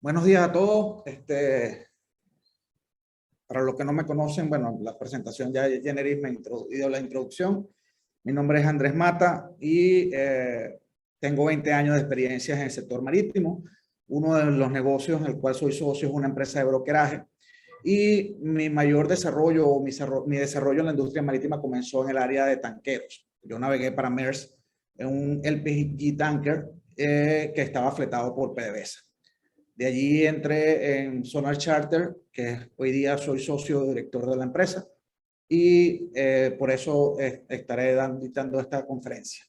Buenos días a todos. Para los que no me conocen, bueno, la presentación ya Generis me dio la introducción. Mi nombre es Andrés Mata y tengo 20 años de experiencia en el sector marítimo. Uno de los negocios en el cual soy socio es una empresa de brokeraje. Y mi mayor desarrollo, o mi desarrollo en la industria marítima comenzó en el área de tanqueros. Yo navegué para Maersk en un LPG tanker que estaba fletado por PDVSA. De allí entré en Sonar Charter, que hoy día soy socio director de la empresa, y por eso estaré dando esta conferencia.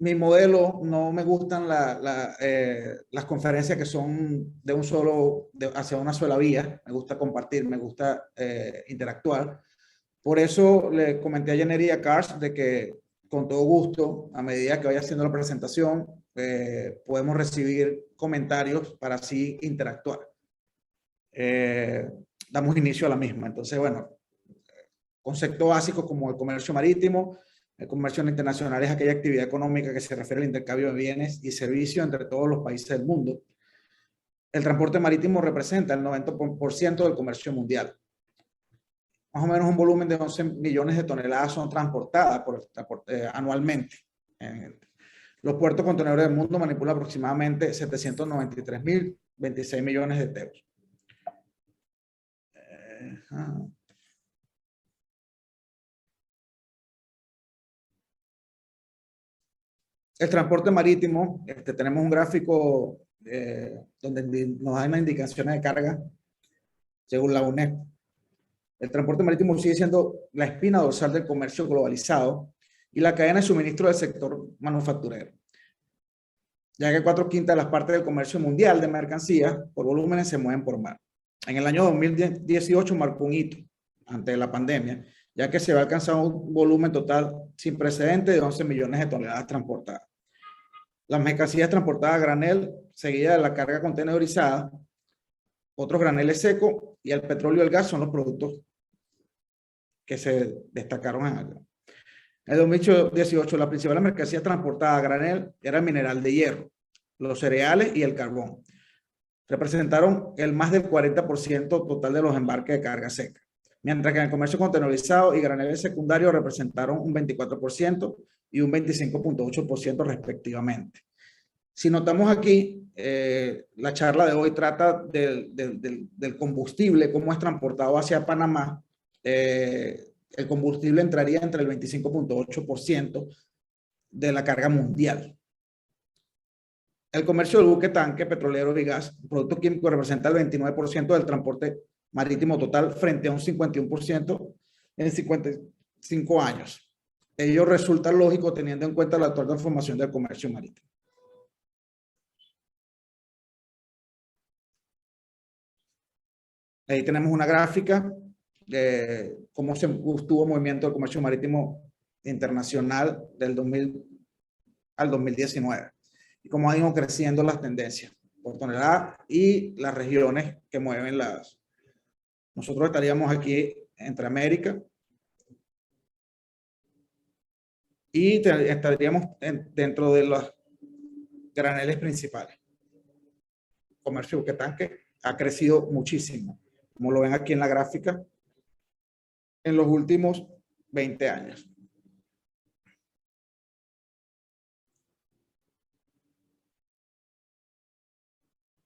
Mi modelo, no me gustan las conferencias que son de hacia una sola vía. Me gusta compartir, me gusta interactuar. Por eso le comenté a Jennery y a Cars de que con todo gusto, a medida que vaya haciendo la presentación, podemos recibir comentarios para así interactuar. Damos inicio a la misma. Entonces, bueno, concepto básico como el comercio marítimo. El comercio internacional es aquella actividad económica que se refiere al intercambio de bienes y servicios entre todos los países del mundo. El transporte marítimo representa el 90% del comercio mundial. Más o menos un volumen de 11 millones de toneladas son transportadas anualmente. Los puertos contenedores del mundo manipulan aproximadamente 793.026 millones de teus. El transporte marítimo, tenemos un gráfico donde nos dan las indicaciones de carga según la UNESCO. El transporte marítimo sigue siendo la espina dorsal del comercio globalizado y la cadena de suministro del sector manufacturero, ya que 4/5 de las partes del comercio mundial de mercancías por volúmenes se mueven por mar. En el año 2018 marcó un hito ante la pandemia, ya que se va a alcanzar un volumen total sin precedentes de 11 millones de toneladas transportadas. Las mercancías transportadas a granel, seguida de la carga contenedorizada, otros graneles secos y el petróleo y el gas son los productos que se destacaron en el. En 2018, las principales mercancías transportadas a granel era el mineral de hierro, los cereales y el carbón. Representaron el más del 40% total de los embarques de carga seca, mientras que en el comercio contenedorizado y graneles secundarios representaron un 24% y un 25.8% respectivamente. Si notamos aquí, la charla de hoy trata del combustible, cómo es transportado hacia Panamá. El combustible entraría entre el 25.8% de la carga mundial. El comercio del buque tanque, petrolero y gas, productos químicos, representa el 29% del transporte marítimo total frente a un 51% en 55 años. Ello resulta lógico teniendo en cuenta la actual transformación del comercio marítimo. Ahí tenemos una gráfica de cómo se tuvo movimiento del comercio marítimo internacional del 2000 al 2019 y cómo han ido creciendo las tendencias por tonelada y las regiones que mueven las. Nosotros estaríamos aquí entre América y estaríamos dentro de los graneles principales. El comercio de buque tanque ha crecido muchísimo, como lo ven aquí en la gráfica, en los últimos 20 años.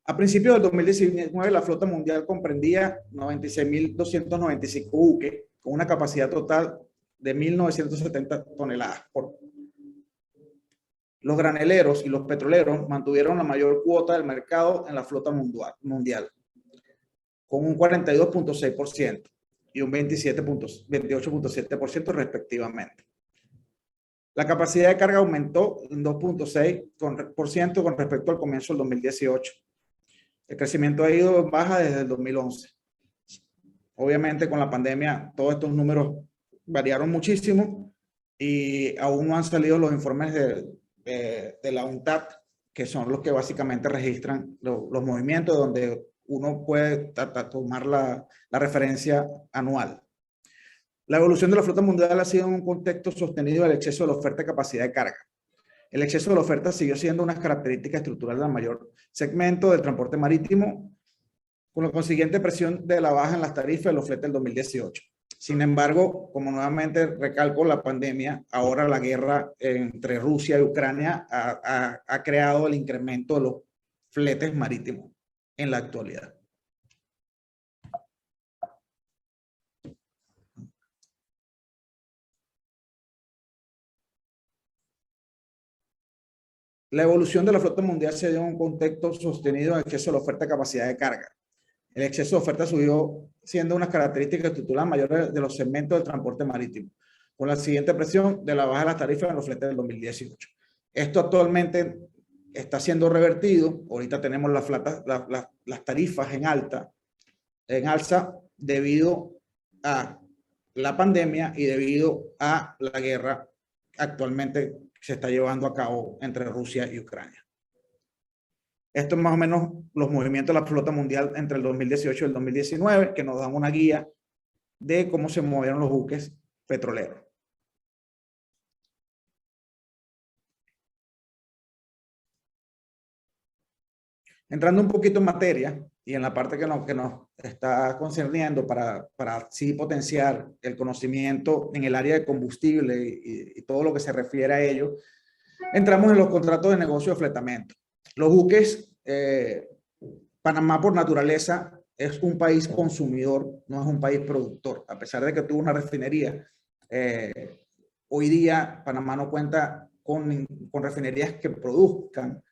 A principios del 2019, la flota mundial comprendía 96.295 buques, con una capacidad total de 1.970 toneladas. Los graneleros y los petroleros mantuvieron la mayor cuota del mercado en la flota mundial, con un 42.6% y un 28.7% respectivamente. La capacidad de carga aumentó en 2.6% con respecto al comienzo del 2018. El crecimiento ha ido en baja desde el 2011. Obviamente con la pandemia todos estos números variaron muchísimo y aún no han salido los informes de la UNTAD, que son los que básicamente registran los movimientos donde uno puede tomar la referencia anual. La evolución de la flota mundial ha sido en un contexto sostenido del exceso de la oferta de capacidad de carga, El exceso de la oferta siguió siendo una característica estructural del mayor segmento del transporte marítimo, con la consiguiente presión de la baja en las tarifas de los fletes del 2018. Sin embargo, como nuevamente recalco la pandemia, ahora la guerra entre Rusia y Ucrania ha creado el incremento de los fletes marítimos en la actualidad. La evolución de la flota mundial se dio en un contexto sostenido de exceso de la oferta de capacidad de carga. El exceso de oferta subió siendo una característica estructural mayor de los segmentos del transporte marítimo, con la siguiente presión de la baja de las tarifas en los fletes del 2018. Esto actualmente está siendo revertido. Ahorita tenemos las tarifas en alza debido a la pandemia y debido a la guerra actualmente que se está llevando a cabo entre Rusia y Ucrania. Esto es más o menos los movimientos de la flota mundial entre el 2018 y el 2019, que nos dan una guía de cómo se movieron los buques petroleros. Entrando un poquito en materia y en la parte que nos está concerniendo para así potenciar el conocimiento en el área de combustible y todo lo que se refiere a ello, entramos en los contratos de negocio de fletamento. Los buques, Panamá por naturaleza es un país consumidor, no es un país productor. A pesar de que tuvo una refinería, hoy día Panamá no cuenta con refinerías que produzcan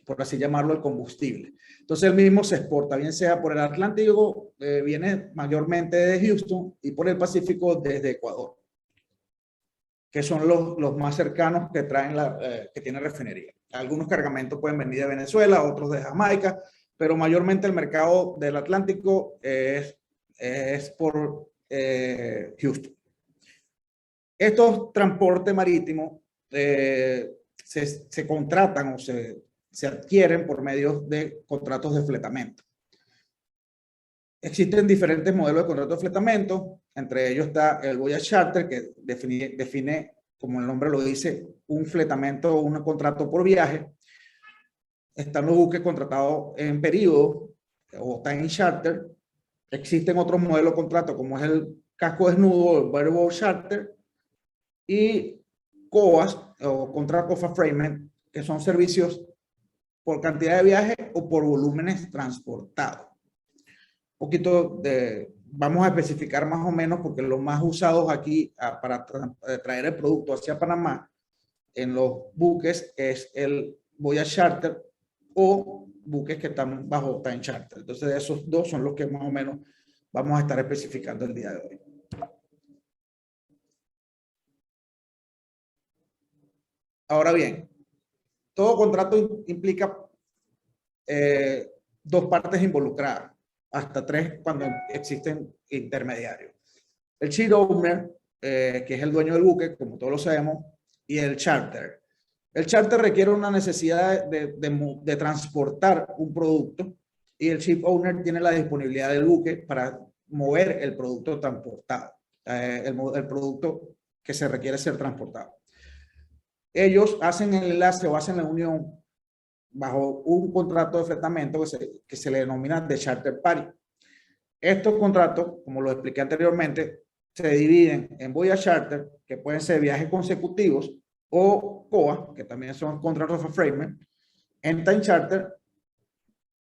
por así llamarlo, el combustible. Entonces el mismo se exporta, bien sea por el Atlántico, viene mayormente de Houston, y por el Pacífico desde Ecuador, que son los más cercanos que traen que tiene refinería. Algunos cargamentos pueden venir de Venezuela, otros de Jamaica, pero mayormente el mercado del Atlántico es por Houston. Estos transportes marítimos se contratan o se adquieren por medio de contratos de fletamento. Existen diferentes modelos de contratos de fletamento, entre ellos está el Voyage Charter, que define, como el nombre lo dice, un fletamento o un contrato por viaje. Están los buques contratados en periodo o time charter. Existen otros modelos de contrato, como es el casco desnudo, el bareboat charter, y COAs o Contract of Affreightment, que son servicios por cantidad de viajes o por volúmenes transportados. Vamos a especificar más o menos, porque los más usados aquí para traer el producto hacia Panamá en los buques es el Voyage Charter o buques que están bajo Time Charter. Entonces esos dos son los que más o menos vamos a estar especificando el día de hoy. Ahora bien, todo contrato implica dos partes involucradas, hasta tres cuando existen intermediarios. El ship owner, que es el dueño del buque, como todos lo sabemos, y el charter. El charter requiere una necesidad de transportar un producto, y el ship owner tiene la disponibilidad del buque para mover el producto transportado, el producto que se requiere ser transportado. Ellos hacen el enlace o hacen la unión bajo un contrato de fletamento que se le denomina de charter party. Estos contratos, como lo expliqué anteriormente, se dividen en voyage charter, que pueden ser viajes consecutivos, o COA, que también son contratos of affreightment. En time charter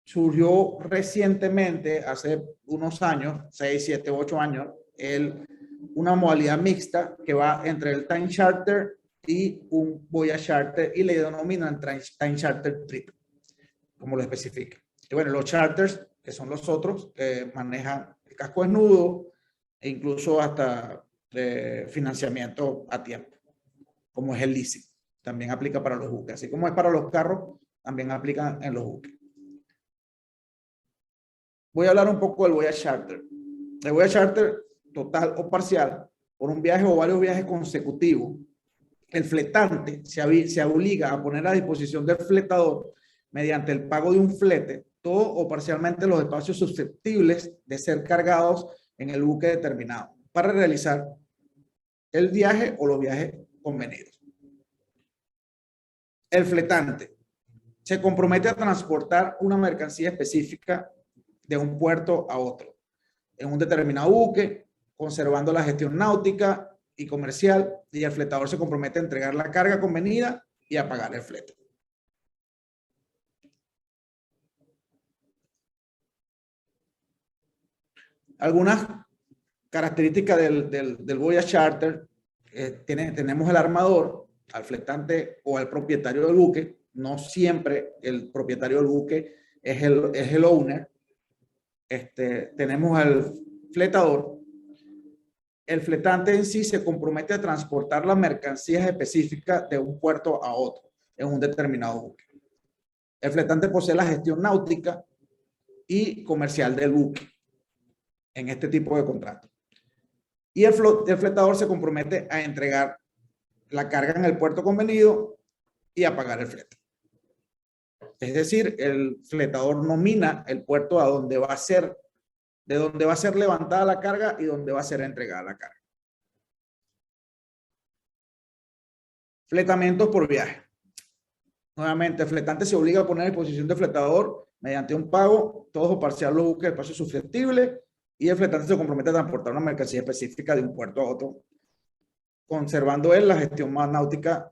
surgió recientemente, hace unos años, 6, 7, 8 años, una modalidad mixta que va entre el time charter y un voyage charter, y le denominan time charter trip, como lo especifica. Y bueno, los charters, que son los otros, que manejan el casco desnudo e incluso hasta financiamiento a tiempo, como es el leasing. También aplica para los buques. Así como es para los carros, también aplica en los buques. Voy a hablar un poco del voyage charter. El voyage charter total o parcial, por un viaje o varios viajes consecutivos, el fletante se obliga a poner a disposición del fletador, mediante el pago de un flete, todo o parcialmente los espacios susceptibles de ser cargados en el buque determinado, para realizar el viaje o los viajes convenidos. El fletante se compromete a transportar una mercancía específica de un puerto a otro en un determinado buque, conservando la gestión náutica y comercial, y el fletador se compromete a entregar la carga convenida y a pagar el flete. Algunas características del Voyage Charter, tenemos el armador, al fletante o al propietario del buque. No siempre el propietario del buque es el owner. Tenemos al fletador. El fletante en sí se compromete a transportar las mercancías específicas de un puerto a otro en un determinado buque. El fletante posee la gestión náutica y comercial del buque en este tipo de contrato. Y el fletador se compromete a entregar la carga en el puerto convenido y a pagar el flete. Es decir, el fletador nomina el puerto a donde va a ser, de donde va a ser levantada la carga y donde va a ser entregada la carga. Fletamientos por viaje. Nuevamente, el fletante se obliga a poner a disposición del fletador mediante un pago, todo o parcial los buques de espacio susceptible, y el fletante se compromete a transportar una mercancía específica de un puerto a otro, conservando él la gestión más náutica.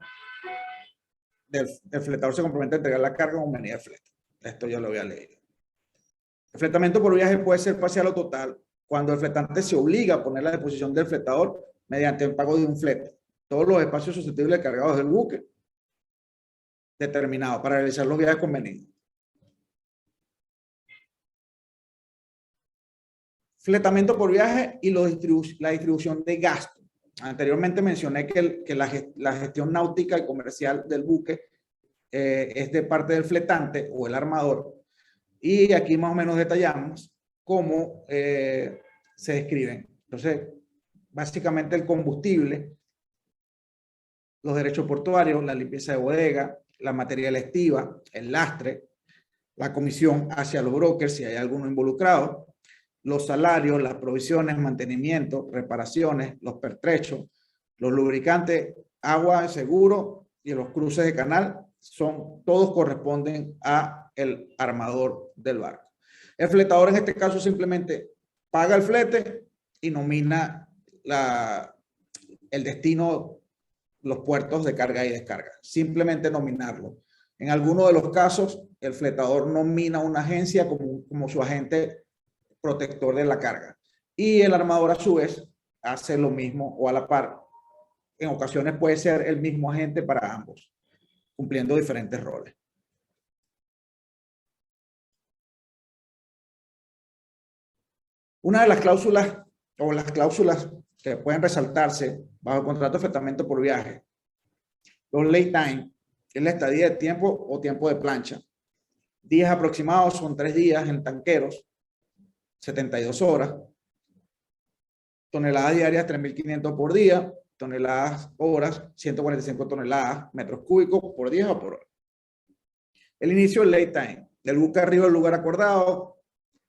El fletador se compromete a entregar la carga con venida de flete. Esto ya lo había leído. El fletamiento por viaje puede ser parcial o total cuando el fletante se obliga a poner a disposición del fletador mediante el pago de un flete todos los espacios susceptibles cargados del buque determinado para realizar los viajes convenidos. Fletamiento por viaje y la distribución de gastos. Anteriormente mencioné que la gestión náutica y comercial del buque es de parte del fletante o el armador. Y aquí más o menos detallamos cómo se describen. Entonces, básicamente el combustible, los derechos portuarios, la limpieza de bodega, la materia electiva, el lastre, la comisión hacia los brokers si hay alguno involucrado, los salarios, las provisiones, mantenimiento, reparaciones, los pertrechos, los lubricantes, agua, seguro y los cruces de canal, todos corresponden a el armador del barco. El fletador en este caso simplemente paga el flete y nomina el destino, los puertos de carga y descarga. Simplemente nominarlo. En algunos de los casos, el fletador nomina una agencia como su agente protector de la carga. Y el armador a su vez hace lo mismo o a la par. En ocasiones puede ser el mismo agente para ambos, cumpliendo diferentes roles. Una de las cláusulas o las cláusulas que pueden resaltarse bajo el contrato de fletamiento por viaje, los lay time, que es la estadía de tiempo o tiempo de plancha. Días aproximados son 3 días en tanqueros, 72 horas. Toneladas diarias 3.500 por día. Toneladas horas 145 toneladas, metros cúbicos por día o por hora. El inicio del lay time. El buque arriba del lugar acordado.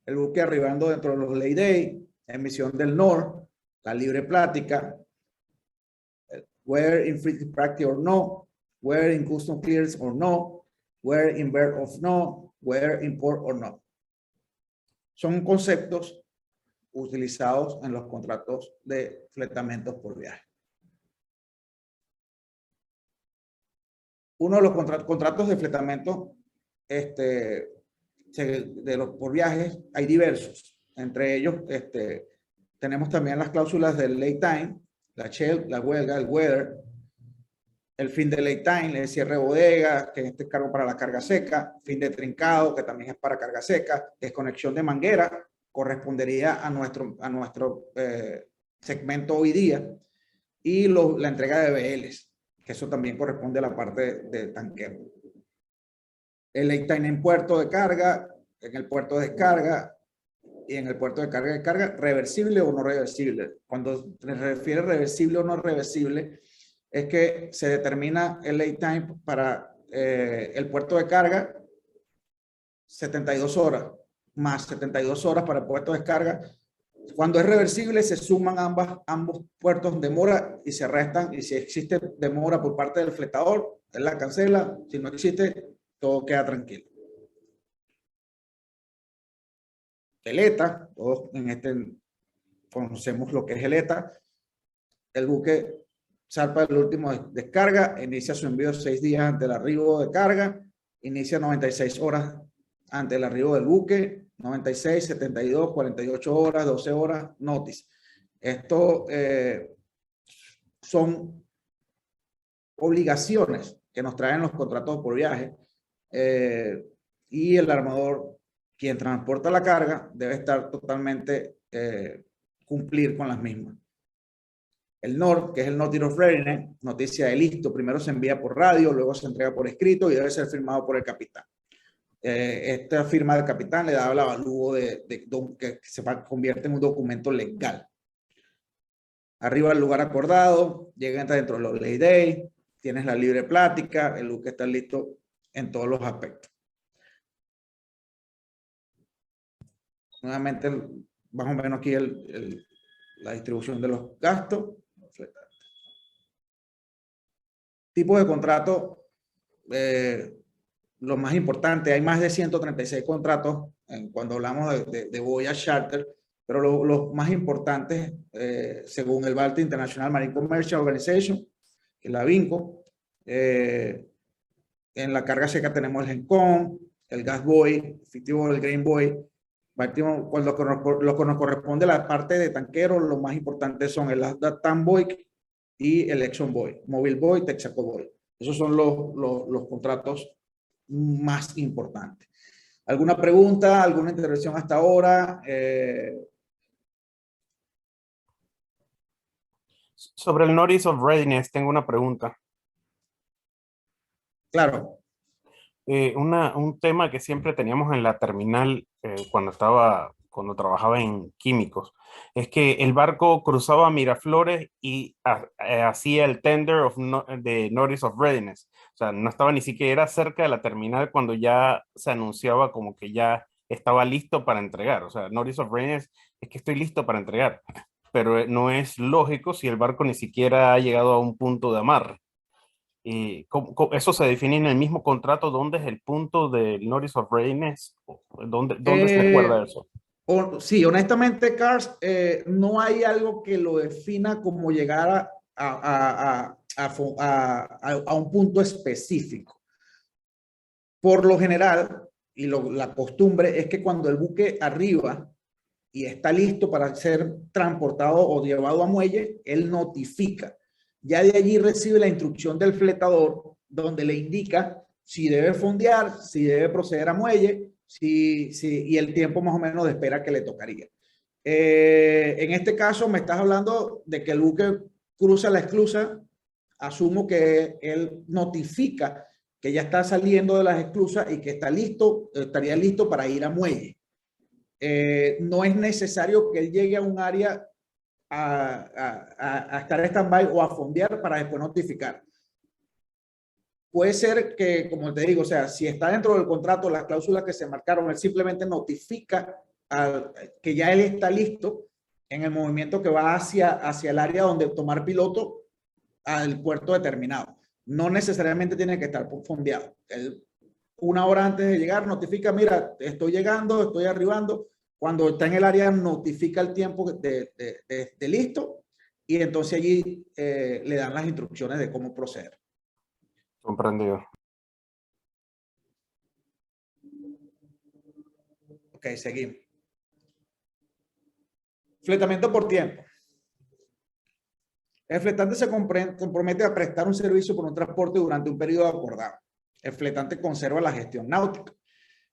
El buque arribando dentro de los lay day. Emisión del NOR. La libre plática. Where in free practice or no. Where in custom clearance or no. Where in berth of no. Where in port or no. Son conceptos utilizados en los contratos de fletamientos por viaje. Uno de los contratos de fletamiento por viajes, hay diversos. Entre ellos, tenemos también las cláusulas del lay time, la shell, la huelga, el weather, el fin de lay time, el cierre de bodega, que en este cargo para la carga seca, fin de trincado, que también es para carga seca, desconexión de manguera, correspondería a nuestro segmento hoy día, y la entrega de BLs, que eso también corresponde a la parte de tanquero. El lay time en puerto de carga, en el puerto de descarga y en el puerto de carga, reversible o no reversible. Cuando se refiere reversible o no reversible, es que se determina el lay time para el puerto de carga 72 horas, más 72 horas para el puerto de descarga, Cuando es reversible, se suman ambos puertos de mora y se restan. Y si existe demora por parte del fletador, él la cancela. Si no existe, todo queda tranquilo. El ETA, todos en este conocemos lo que es el ETA. El buque zarpa el último descarga, inicia su envío 6 días antes del arribo de carga, inicia 96 horas antes del arribo del buque, 96, 72, 48 horas, 12 horas, notice. Esto son obligaciones que nos traen los contratos por viaje y el armador, quien transporta la carga, debe estar totalmente cumplir con las mismas. El NOR, que es el Notice of Readiness, noticia de listo, primero se envía por radio, luego se entrega por escrito y debe ser firmado por el capitán. Esta firma del capitán le da el avalúo que se convierte en un documento legal. Arriba el lugar acordado, llega dentro de los ley day, tienes la libre plática, el buque está listo en todos los aspectos. Nuevamente, más o menos aquí la distribución de los gastos. Tipos de contrato, lo más importante, hay más de 136 contratos cuando hablamos de Voyage Charter, pero los más importantes, según el Baltic International Marine Commercial Organization, que es la BINCO, en la carga seca tenemos el GENCOM, el Gas Buoy, efectivo el Grain Buoy. Cuando lo que nos corresponde la parte de tanqueros, lo más importantes son el Latam Buoy y el Exxon Buoy, Mobile Buoy, Texaco Buoy. Esos son los contratos más importantes. ¿Alguna pregunta? ¿Alguna intervención hasta ahora? Sobre el Notice of Readiness, tengo una pregunta. Claro. Un tema que siempre teníamos en la terminal cuando trabajaba en químicos, es que el barco cruzaba Miraflores y hacía el tender de Notice of Readiness. O sea, no estaba ni siquiera cerca de la terminal cuando ya se anunciaba como que ya estaba listo para entregar. O sea, Notice of Readiness es que estoy listo para entregar, pero no es lógico si el barco ni siquiera ha llegado a un punto de amarre. ¿Eso se define en el mismo contrato? ¿Dónde es el punto del Notice of Readiness? ¿Dónde se acuerda eso? Sí, honestamente, Cars, no hay algo que lo defina como llegar a un punto específico. Por lo general, y la costumbre es que cuando el buque arriba y está listo para ser transportado o llevado a muelle, él notifica. Ya de allí recibe la instrucción del fletador, donde le indica si debe fondear, si debe proceder a muelle, y el tiempo más o menos de espera que le tocaría. En este caso me estás hablando de que el buque cruza la esclusa, asumo que él notifica que ya está saliendo de las esclusas y que está listo, estaría listo para ir a muelle. No es necesario que él llegue a un área a estar stand-by o a fondear para después notificar. Puede ser que, como te digo, o sea, si está dentro del contrato, las cláusulas que se marcaron, él simplemente notifica que ya él está listo en el movimiento que va hacia el área donde tomar piloto al puerto determinado. No necesariamente tiene que estar fondeado. Él, una hora antes de llegar, notifica, mira, estoy llegando, estoy arribando. Cuando está en el área, notifica el tiempo de listo y entonces allí le dan las instrucciones de cómo proceder. Comprendido. Ok, seguimos. Fletamiento por tiempo. El fletante se compromete a prestar un servicio por un transporte durante un periodo acordado. El fletante conserva la gestión náutica.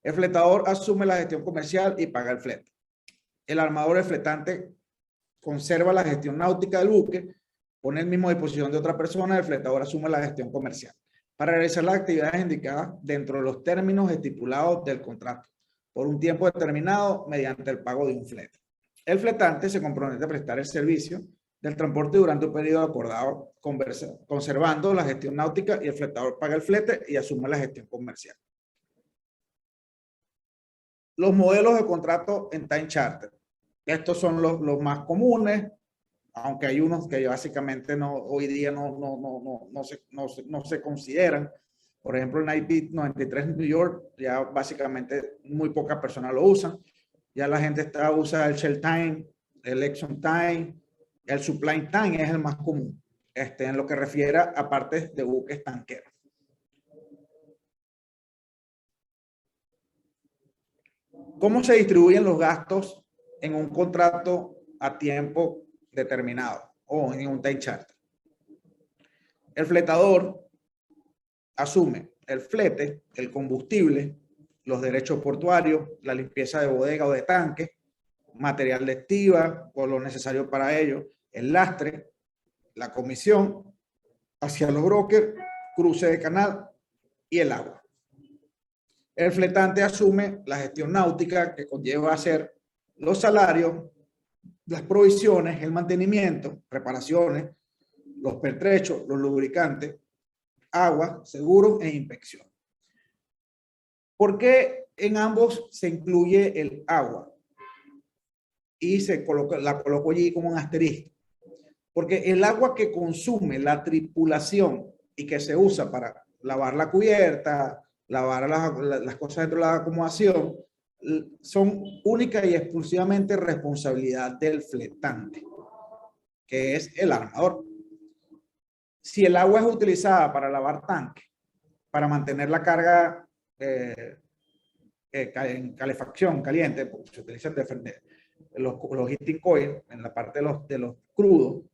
El fletador asume la gestión comercial y paga el flete. El armador del fletante conserva la gestión náutica del buque, pone el mismo a disposición de otra persona, el fletador asume la gestión comercial para realizar las actividades indicadas dentro de los términos estipulados del contrato por un tiempo determinado mediante el pago de un flete. El fletante se compromete a prestar el servicio del transporte durante un periodo acordado, conservando la gestión náutica, y el fletador paga el flete y asume la gestión comercial. Los modelos de contrato en Time Charter. Estos son los más comunes, aunque hay unos que básicamente no, hoy día no se consideran. Por ejemplo, el IP 93 New York, ya básicamente muy pocas personas lo usan. Ya la gente usa el shell time, el election time, el supply time es el más común, en lo que refiere a partes de buques tanqueros. ¿Cómo se distribuyen los gastos en un contrato a tiempo determinado o en un time charter? El fletador asume el flete, el combustible, los derechos portuarios, la limpieza de bodega o de tanque, material de estiva o lo necesario para ello, el lastre, la comisión hacia los brokers, cruce de canal y el agua. El fletante asume la gestión náutica que conlleva hacer los salarios, las provisiones, el mantenimiento, reparaciones, los pertrechos, los lubricantes, agua, seguros e inspección. ¿Por qué en ambos se incluye el agua? Y la coloco allí como un asterisco. Porque el agua que consume la tripulación y que se usa para lavar la cubierta, lavar las cosas dentro de la acomodación, son única y exclusivamente responsabilidad del fletante, que es el armador. Si el agua es utilizada para lavar tanques, para mantener la carga en calefacción caliente, porque se utilizan los heating coil en la parte de los crudos,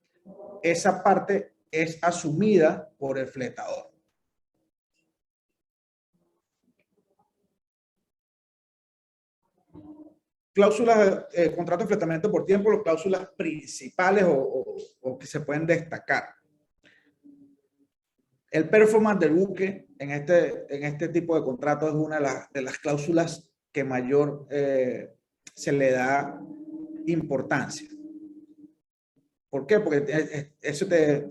esa parte es asumida por el fletador. Cláusulas, contrato de fletamiento por tiempo, las cláusulas principales o que se pueden destacar. El performance del buque en este tipo de contrato es una de las cláusulas que mayor se le da importancia. ¿Por qué? Porque eso te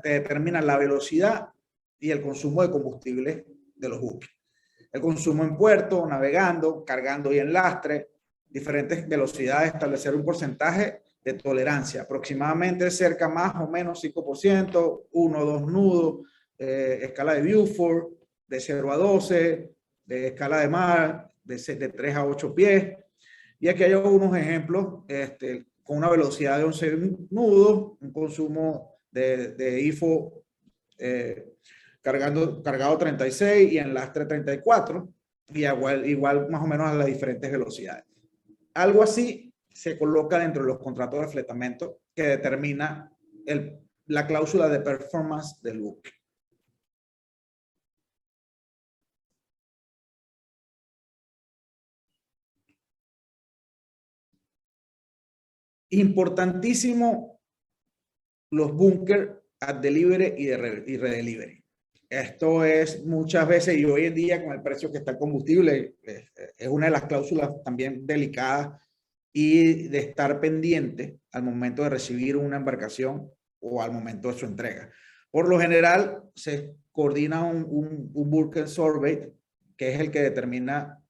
determina la velocidad y el consumo de combustible de los buques. El consumo en puerto, navegando, cargando y en lastre, diferentes velocidades, establecer un porcentaje de tolerancia, aproximadamente cerca más o menos 5%, 1 o 2 nudos, escala de Beaufort, de 0 a 12, de escala de mar, de 3 a 8 pies. Y aquí hay algunos ejemplos, con una velocidad de 11 nudos, un consumo de IFO cargado 36 y en lastre 34, y igual más o menos a las diferentes velocidades. Algo así se coloca dentro de los contratos de fletamento que determina la cláusula de performance del buque. Importantísimo los bunkers at delivery y redelivery. Esto es muchas veces, y hoy en día con el precio que está el combustible, es una de las cláusulas también delicadas y de estar pendiente al momento de recibir una embarcación o al momento de su entrega. Por lo general, se coordina un bunker survey, que es el que determina,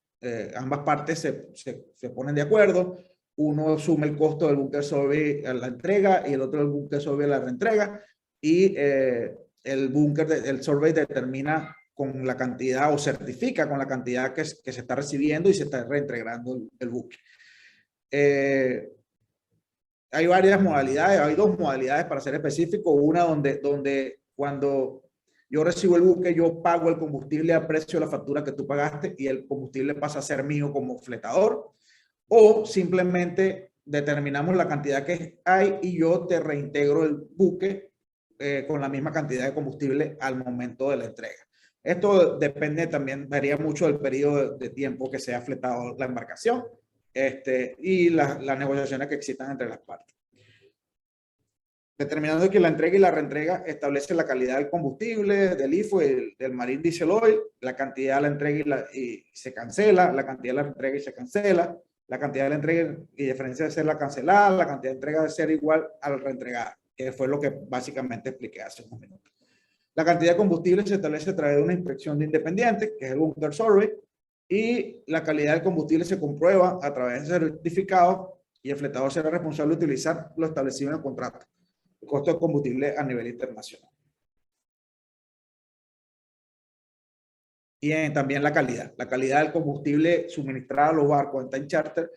ambas partes se ponen de acuerdo. Uno asume el costo del bunker survey a la entrega y el otro el bunker survey a la reentrega, y el survey determina con la cantidad o certifica con la cantidad que se está recibiendo y se está reentregando el buque. Hay varias modalidades, hay dos modalidades para ser específico. Una donde cuando yo recibo el buque, yo pago el combustible a precio de la factura que tú pagaste y el combustible pasa a ser mío como fletador. O simplemente determinamos la cantidad que hay y yo te reintegro el buque con la misma cantidad de combustible al momento de la entrega. Esto depende también, varía mucho del periodo de tiempo que sea fletado la embarcación y las negociaciones que existan entre las partes. Determinando que la entrega y la reentrega establece la calidad del combustible, del IFO, del Marine Diesel Oil, la cantidad de la entrega y se cancela, la cantidad de la reentrega y se cancela, la cantidad de la entrega y diferencia de ser la cancelada, la cantidad de entrega de ser igual a la reentregada, que fue lo que básicamente expliqué hace unos minutos. La cantidad de combustible se establece a través de una inspección de independientes, que es el bunker survey, y la calidad del combustible se comprueba a través de certificados y el fletador será responsable de utilizar lo establecido en el contrato, el costo de combustible a nivel internacional. Y también la calidad del combustible suministrado a los barcos en time charter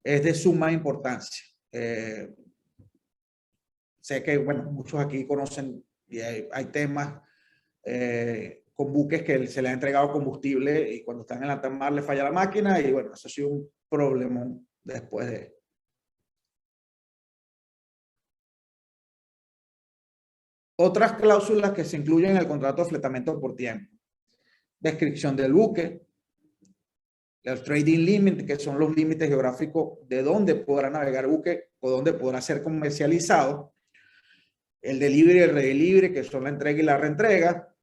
es de suma importancia. Sé que, bueno, muchos aquí conocen y hay temas con buques que se les ha entregado combustible y cuando están en alta mar le falla la máquina y bueno, eso ha sido un problema después de... Otras cláusulas que se incluyen en el contrato de fletamento por tiempo. Descripción del buque, el trading limit, que son los límites geográficos de dónde podrá navegar el buque o dónde podrá ser comercializado, el delivery y el redelivery, que son la entrega y la reentrega,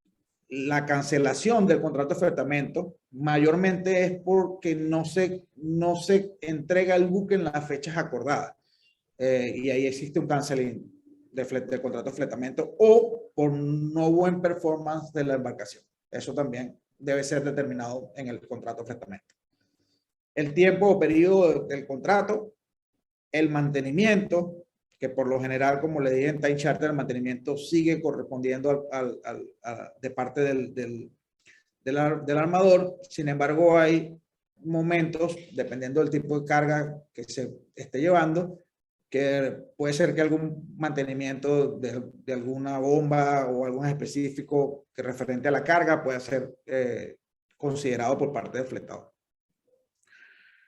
la cancelación del contrato de fletamento, mayormente es porque no se entrega el buque en las fechas acordadas, y ahí existe un canceling del contrato de fletamento o por no buen performance de la embarcación. Eso también debe ser determinado en el contrato de fletamento. El tiempo o periodo del contrato, el mantenimiento, que por lo general, como le dije en time charter, el mantenimiento sigue correspondiendo de parte del armador. Sin embargo, hay momentos, dependiendo del tipo de carga que se esté llevando, que puede ser que algún mantenimiento de alguna bomba o algún específico que referente a la carga pueda ser considerado por parte del fletador.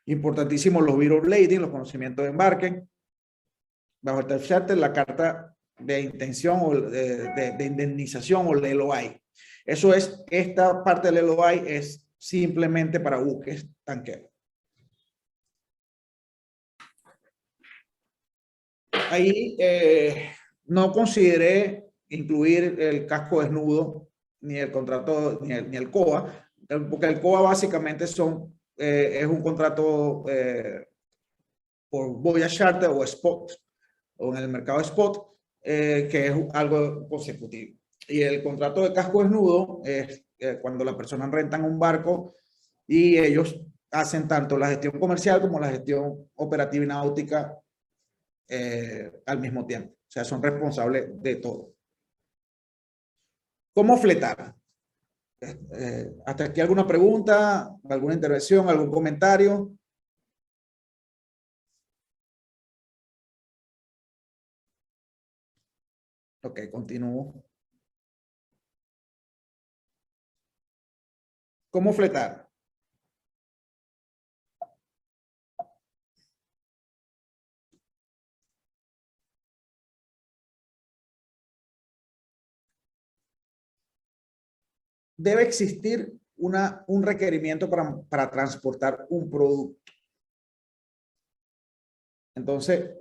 Importantísimo los Bureau of Lading, los conocimientos de embarque. Bajo el time charter, la carta de intención o de indemnización o el LOI. Eso es, esta parte del LOI es simplemente para buques tanqueros. Ahí no consideré incluir el casco desnudo, ni el contrato, ni el COA, porque el COA básicamente es un contrato por voyage charter o spot, o en el mercado spot, que es algo consecutivo. Y el contrato de casco desnudo es cuando la persona rentan un barco y ellos hacen tanto la gestión comercial como la gestión operativa y náutica al mismo tiempo. O sea, son responsables de todo. ¿Cómo fletar? ¿Hasta aquí alguna pregunta, alguna intervención, algún comentario? Ok, continúo. ¿Cómo fletar? Debe existir un requerimiento para transportar un producto. Entonces,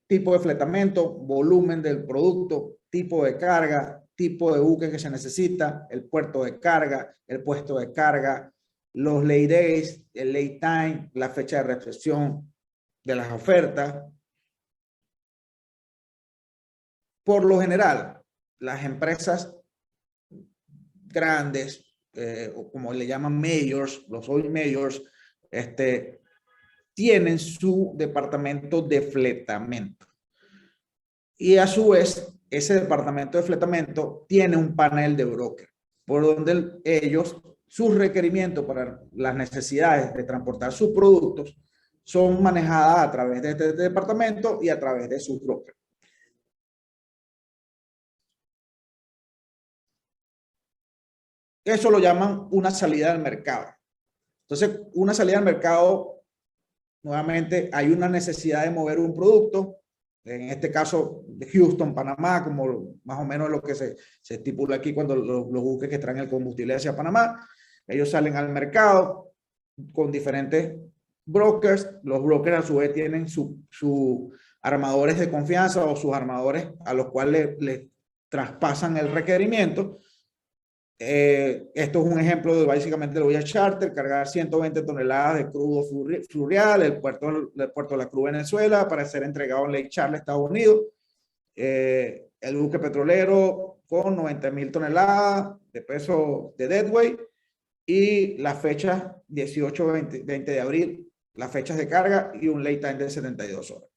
tipo de fletamento, volumen del producto, tipo de carga, tipo de buque que se necesita, el puerto de carga, el puesto de carga, los lay days, el lay time, la fecha de recepción de las ofertas. Por lo general, las empresas grandes, o como le llaman majors, los oil majors, tienen su departamento de fletamento. Y a su vez, ese departamento de fletamento tiene un panel de broker, por donde ellos, sus requerimientos para las necesidades de transportar sus productos son manejadas a través de este departamento y a través de sus brokers. Eso lo llaman una salida al mercado. Entonces, una salida al mercado, nuevamente, hay una necesidad de mover un producto, en este caso de Houston, Panamá, como más o menos lo que se estipula aquí cuando los buques que traen el combustible hacia Panamá, ellos salen al mercado con diferentes brokers. Los brokers a su vez tienen sus armadores de confianza o sus armadores a los cuales les traspasan el requerimiento. Esto es un ejemplo de básicamente de voyage charter, cargar 120 toneladas de crudo fluvial, el puerto de la Cruz Venezuela, para ser entregado en Lake Charles, Estados Unidos. El buque petrolero con 90,000 toneladas de peso de deadweight, y la fecha 18-20 de abril, las fechas de carga y un lay time de 72 horas.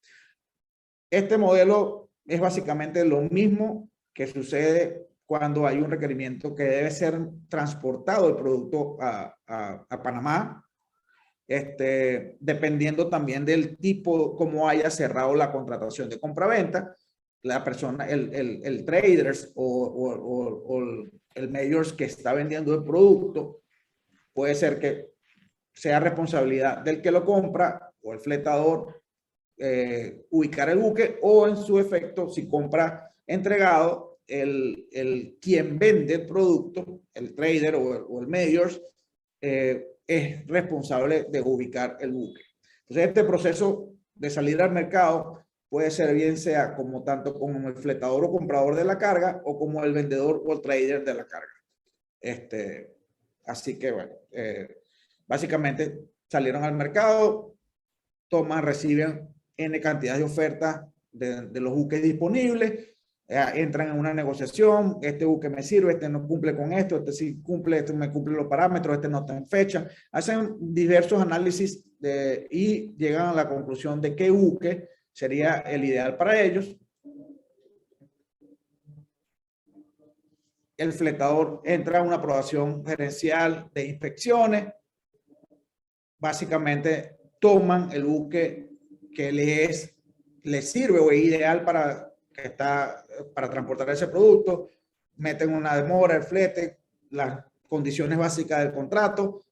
Este modelo es básicamente lo mismo que sucede cuando hay un requerimiento que debe ser transportado el producto a Panamá, dependiendo también del tipo, cómo haya cerrado la contratación de compra-venta, la persona, el traders o el majors que está vendiendo el producto, puede ser que sea responsabilidad del que lo compra o el fletador ubicar el buque, o en su efecto, si compra entregado, quien vende el producto, el trader o el majors, es responsable de ubicar el buque. Entonces, este proceso de salir al mercado puede ser bien sea como tanto como el fletador o comprador de la carga o como el vendedor o el trader de la carga. Así que, bueno, básicamente salieron al mercado, toman, reciben N cantidad de ofertas de los buques disponibles, entran en una negociación, este buque me sirve, este no cumple con esto, este sí cumple, este me cumple los parámetros, este no está en fecha. Hacen diversos análisis y llegan a la conclusión de qué buque sería el ideal para ellos. El fletador entra a una aprobación gerencial de inspecciones. Básicamente toman el buque que les sirve o es ideal para transportar ese producto, meten una demora, el flete, las condiciones básicas del contrato,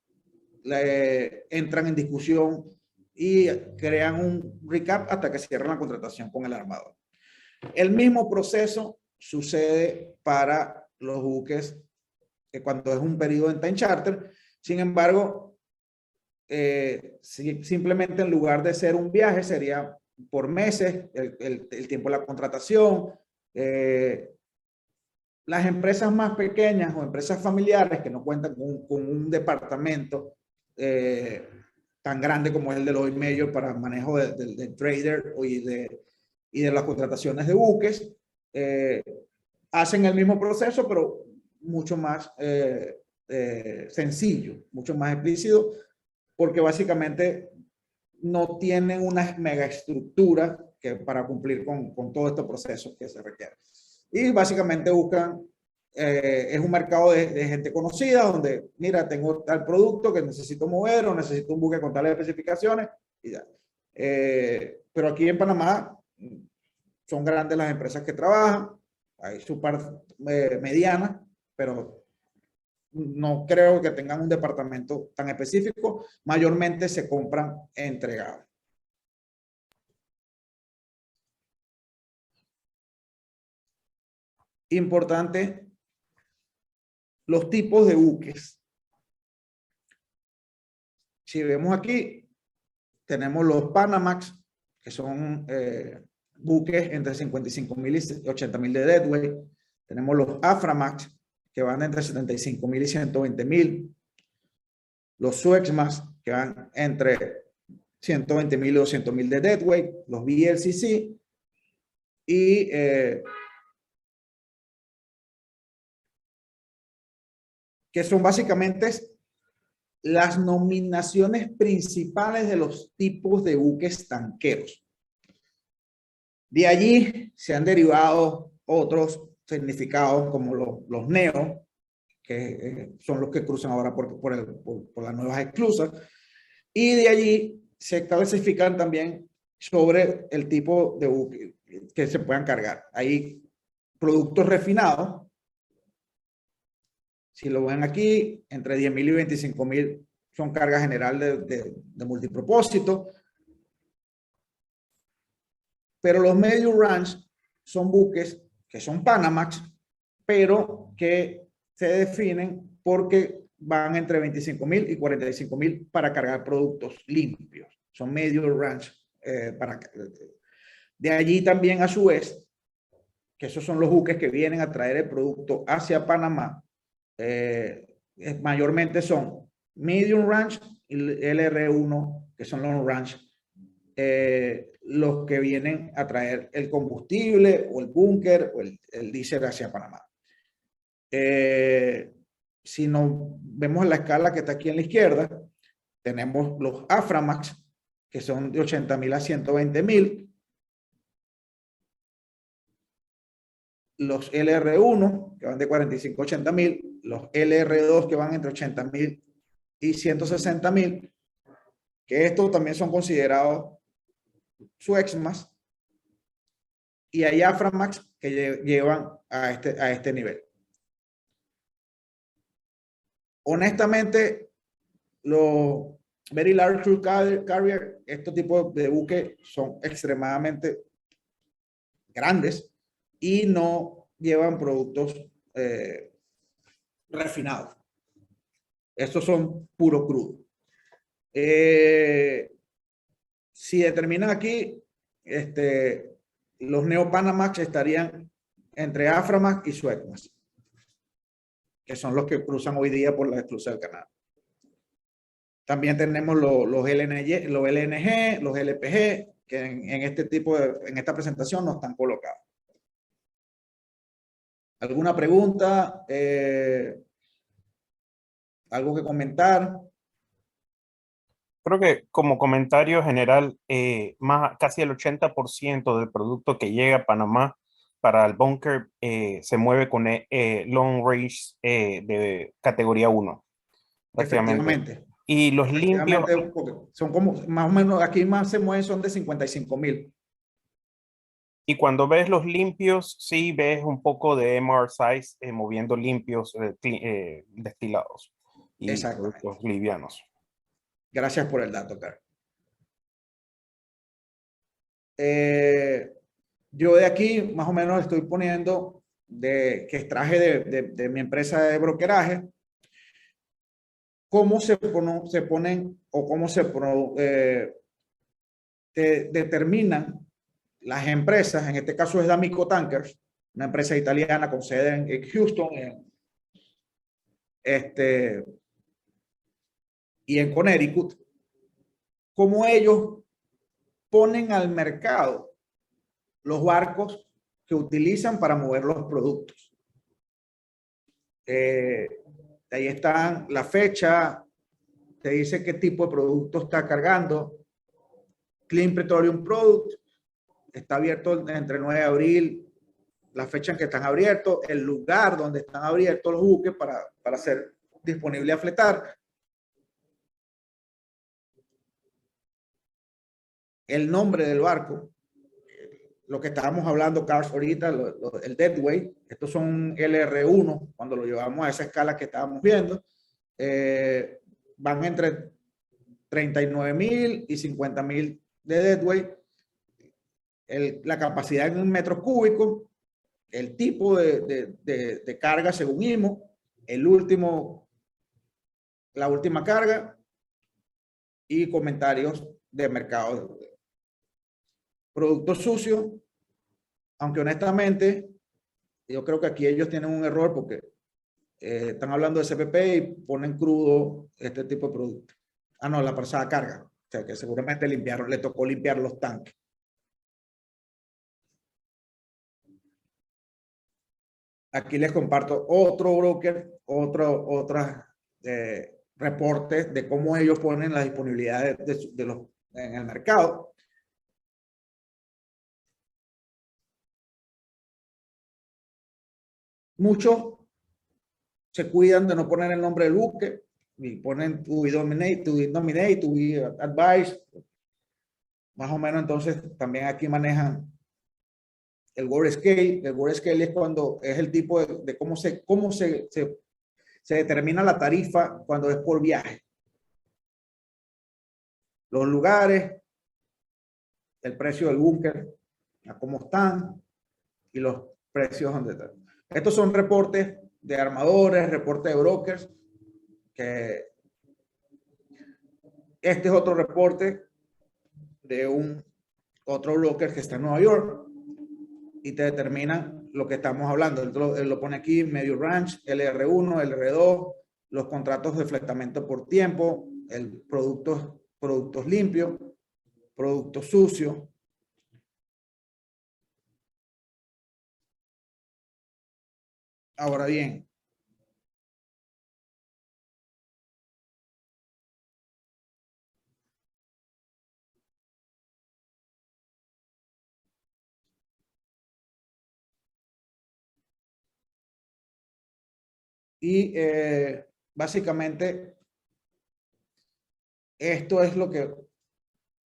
entran en discusión y crean un recap hasta que cierran la contratación con el armador. El mismo proceso sucede para los buques cuando es un periodo en time charter. Sin embargo, simplemente en lugar de ser un viaje, sería por meses el tiempo de la contratación. Las empresas más pequeñas o empresas familiares que no cuentan con un departamento tan grande como el de los majors para manejo del trader y de las contrataciones de buques, hacen el mismo proceso, pero mucho más sencillo, mucho más explícito, porque básicamente no tienen una mega estructura para cumplir con todos estos procesos que se requieren. Y básicamente buscan, es un mercado de gente conocida, donde, mira, tengo tal producto que necesito mover o necesito un buque con tales especificaciones y ya. Pero aquí en Panamá son grandes las empresas que trabajan, hay su parte mediana, pero no creo que tengan un departamento tan específico. Mayormente se compran entregados. Importante, los tipos de buques. Si vemos aquí, tenemos los Panamax, que son buques entre 55,000 y 80,000 de deadweight. Tenemos los Aframax, que van entre 75,000 y 120,000. Los Suezmax, que van entre 120,000 y 200,000 de deadweight. Los VLCC. Y que son básicamente las nominaciones principales de los tipos de buques tanqueros. De allí se han derivado otros significados como los neo, que son los que cruzan ahora por las nuevas esclusas, y de allí se clasifican también sobre el tipo de buque que se puedan cargar. Hay productos refinados. Si lo ven aquí, entre 10,000 y 25,000 son carga general de multipropósito. Pero los medium range son buques que son Panamax, pero que se definen porque van entre 25,000 y 45,000 para cargar productos limpios. Son medium range. De allí también, a su vez, que esos son los buques que vienen a traer el producto hacia Panamá. Mayormente son medium range y LR1, que son long range, los que vienen a traer el combustible o el búnker o el diésel hacia Panamá. Si nos vemos en la escala que está aquí en la izquierda, tenemos los Aframax, que son de 80.000 a 120.000. Los LR1, que van de 45 a 80.000. Los LR2, que van entre 80.000 y 160.000. Que estos también son considerados Suezmax. Y hay Aframax que llevan a este nivel. Honestamente, los Very Large Crude Carrier, estos tipos de buques son extremadamente grandes y no llevan productos refinados. Estos son puro crudo. Si determinan aquí, los Neopanamax estarían entre Aframax y Suezmax, que son los que cruzan hoy día por la esclusa del canal. También tenemos los LNG, los LPG, que en esta presentación no están colocados. ¿Alguna pregunta? ¿Algo que comentar? Creo que como comentario general, casi el 80% del producto que llega a Panamá para el bunker se mueve con long range de categoría 1, prácticamente. Efectivamente. Y los limpios... Porque son como, más o menos, aquí más se mueven, son de 55.000. Y cuando ves los limpios, sí ves un poco de MR size moviendo limpios destilados y productos livianos. Gracias por el dato, Carlos. Yo de aquí más o menos estoy poniendo que extraje de mi empresa de brokeraje, cómo se ponen o cómo se determinan las empresas. En este caso es D'Amico Tankers, una empresa italiana con sede en Houston y en Connecticut, cómo ellos ponen al mercado los barcos que utilizan para mover los productos. Ahí están la fecha, te dice qué tipo de producto está cargando. Clean Petroleum Product está abierto entre 9 de abril, la fecha en que están abiertos, el lugar donde están abiertos los buques para ser disponible a fletar. El nombre del barco, lo que estábamos hablando, Carlos, ahorita, el deadweight, estos son LR1, cuando lo llevamos a esa escala que estábamos viendo, van entre 39.000 y 50.000 de deadweight, la capacidad en metros cúbicos, el tipo de carga según IMO, la última carga y comentarios de mercado. Productos sucios, aunque honestamente yo creo que aquí ellos tienen un error porque están hablando de CPP y ponen crudo este tipo de producto. Ah, no, la pasada carga. O sea que seguramente le tocó limpiar los tanques. Aquí les comparto otro broker, otros reportes de cómo ellos ponen la disponibilidad en el mercado. Muchos se cuidan de no poner el nombre del buque y ponen to be dominate, to be advised. Más o menos, entonces también aquí manejan el World Scale. El World Scale es cuando es el tipo de cómo se determina la tarifa cuando es por viaje. Los lugares, el precio del búnker, a cómo están y los precios donde están. Estos son reportes de armadores, reportes de brokers, que este es otro reporte de otro broker que está en Nueva York y te determinan lo que estamos hablando. Él lo pone aquí, medio range, LR1, LR2, los contratos de fletamento por tiempo, productos limpios, productos sucios. Ahora bien, Y básicamente esto es lo que,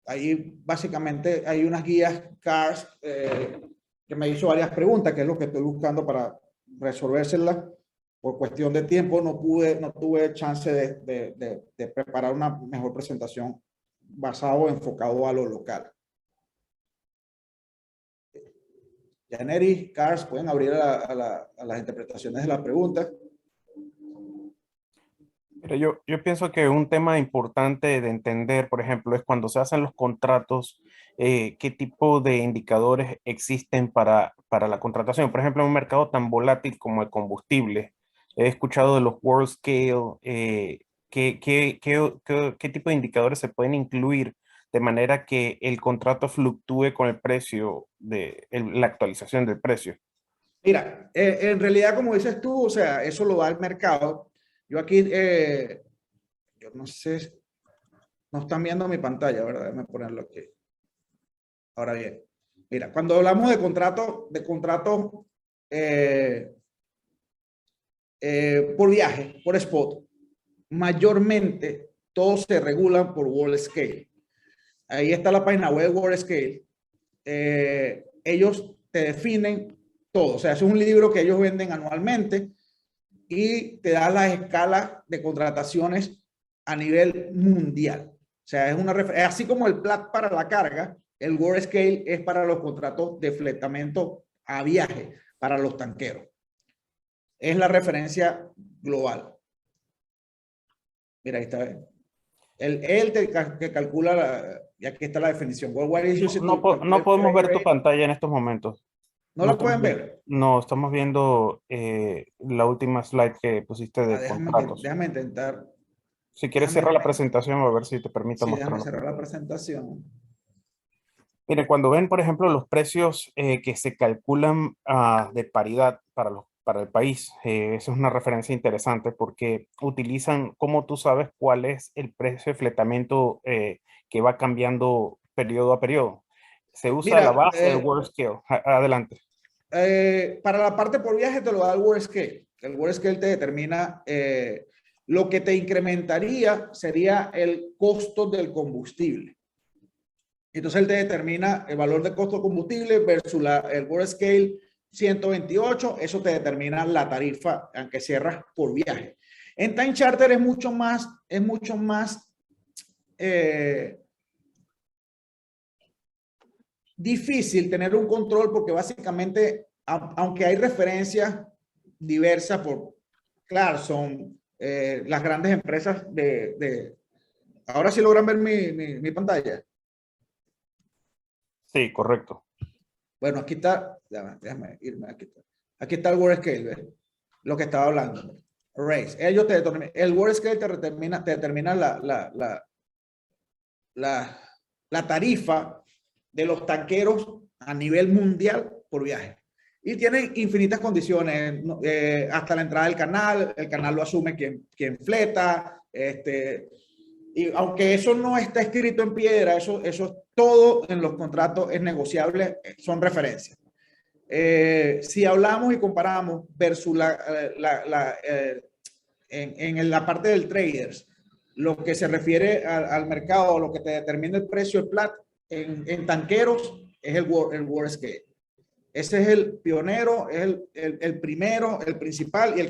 ahí básicamente hay unas guías CARS que me hizo varias preguntas, que es lo que estoy buscando para resolvérselas. Por cuestión de tiempo no tuve chance de preparar una mejor presentación basado, enfocado a lo local. Janeri, Cars, pueden abrir a las interpretaciones de las preguntas. Pero yo pienso que un tema importante de entender, por ejemplo, es cuando se hacen los contratos, qué tipo de indicadores existen para la contratación. Por ejemplo, en un mercado tan volátil como el combustible, he escuchado de los World Scale, ¿qué tipo de indicadores se pueden incluir de manera que el contrato fluctúe con el precio la actualización del precio? Mira, en realidad, como dices tú, o sea, eso lo da el mercado. Yo aquí, yo no sé, no están viendo mi pantalla, ¿verdad? Déjame ponerlo aquí. Ahora bien, mira, cuando hablamos de contratos por viaje, por spot, mayormente todos se regulan por World Scale. Ahí está la página web World Scale. Ellos te definen todo. O sea, es un libro que ellos venden anualmente y te da las escalas de contrataciones a nivel mundial. O sea, es así como el PLAT para la carga, el World Scale es para los contratos de fletamento a viaje para los tanqueros. Es la referencia global. Mira, ahí está. Él que calcula, y aquí está la definición. No podemos ver tu pantalla en estos momentos. ¿No la pueden ver? No, estamos viendo la última slide que pusiste de contratos. Déjame intentar. Si quieres, cierra la presentación a ver si te permite Sí, déjame mostrarlo. cerrar la presentación. Mire, cuando ven, por ejemplo, los precios que se calculan de paridad para el país, eso es una referencia interesante porque utilizan, como tú sabes, cuál es el precio de fletamento que va cambiando periodo a periodo. Se usa la Mira, base del World Scale. Adelante. para la parte por viaje te lo da el World Scale. El World Scale te determina lo que te incrementaría sería el costo del combustible. Entonces él te determina el valor de costo de combustible versus el World Scale 128, eso te determina la tarifa aunque cierras por viaje. En Time Charter es mucho más difícil tener un control porque básicamente, aunque hay referencias diversas por Clarkson, las grandes empresas ahora sí logran ver mi pantalla. Sí, correcto. Bueno, aquí está, déjame irme, aquí está el World Scale, ¿ves? Lo que estaba hablando. Race. Ellos te determinan, el World Scale te determina la tarifa de los tanqueros a nivel mundial por viaje. Y tienen infinitas condiciones, hasta la entrada del canal, el canal lo asume quien fleta, y aunque eso no está escrito en piedra, eso todo en los contratos es negociable, son referencias. Si hablamos y comparamos versus en la parte del traders, lo que se refiere al mercado, lo que te determina el precio del PLAT en tanqueros es el World Scale. Ese es el pionero, es el primero, el principal y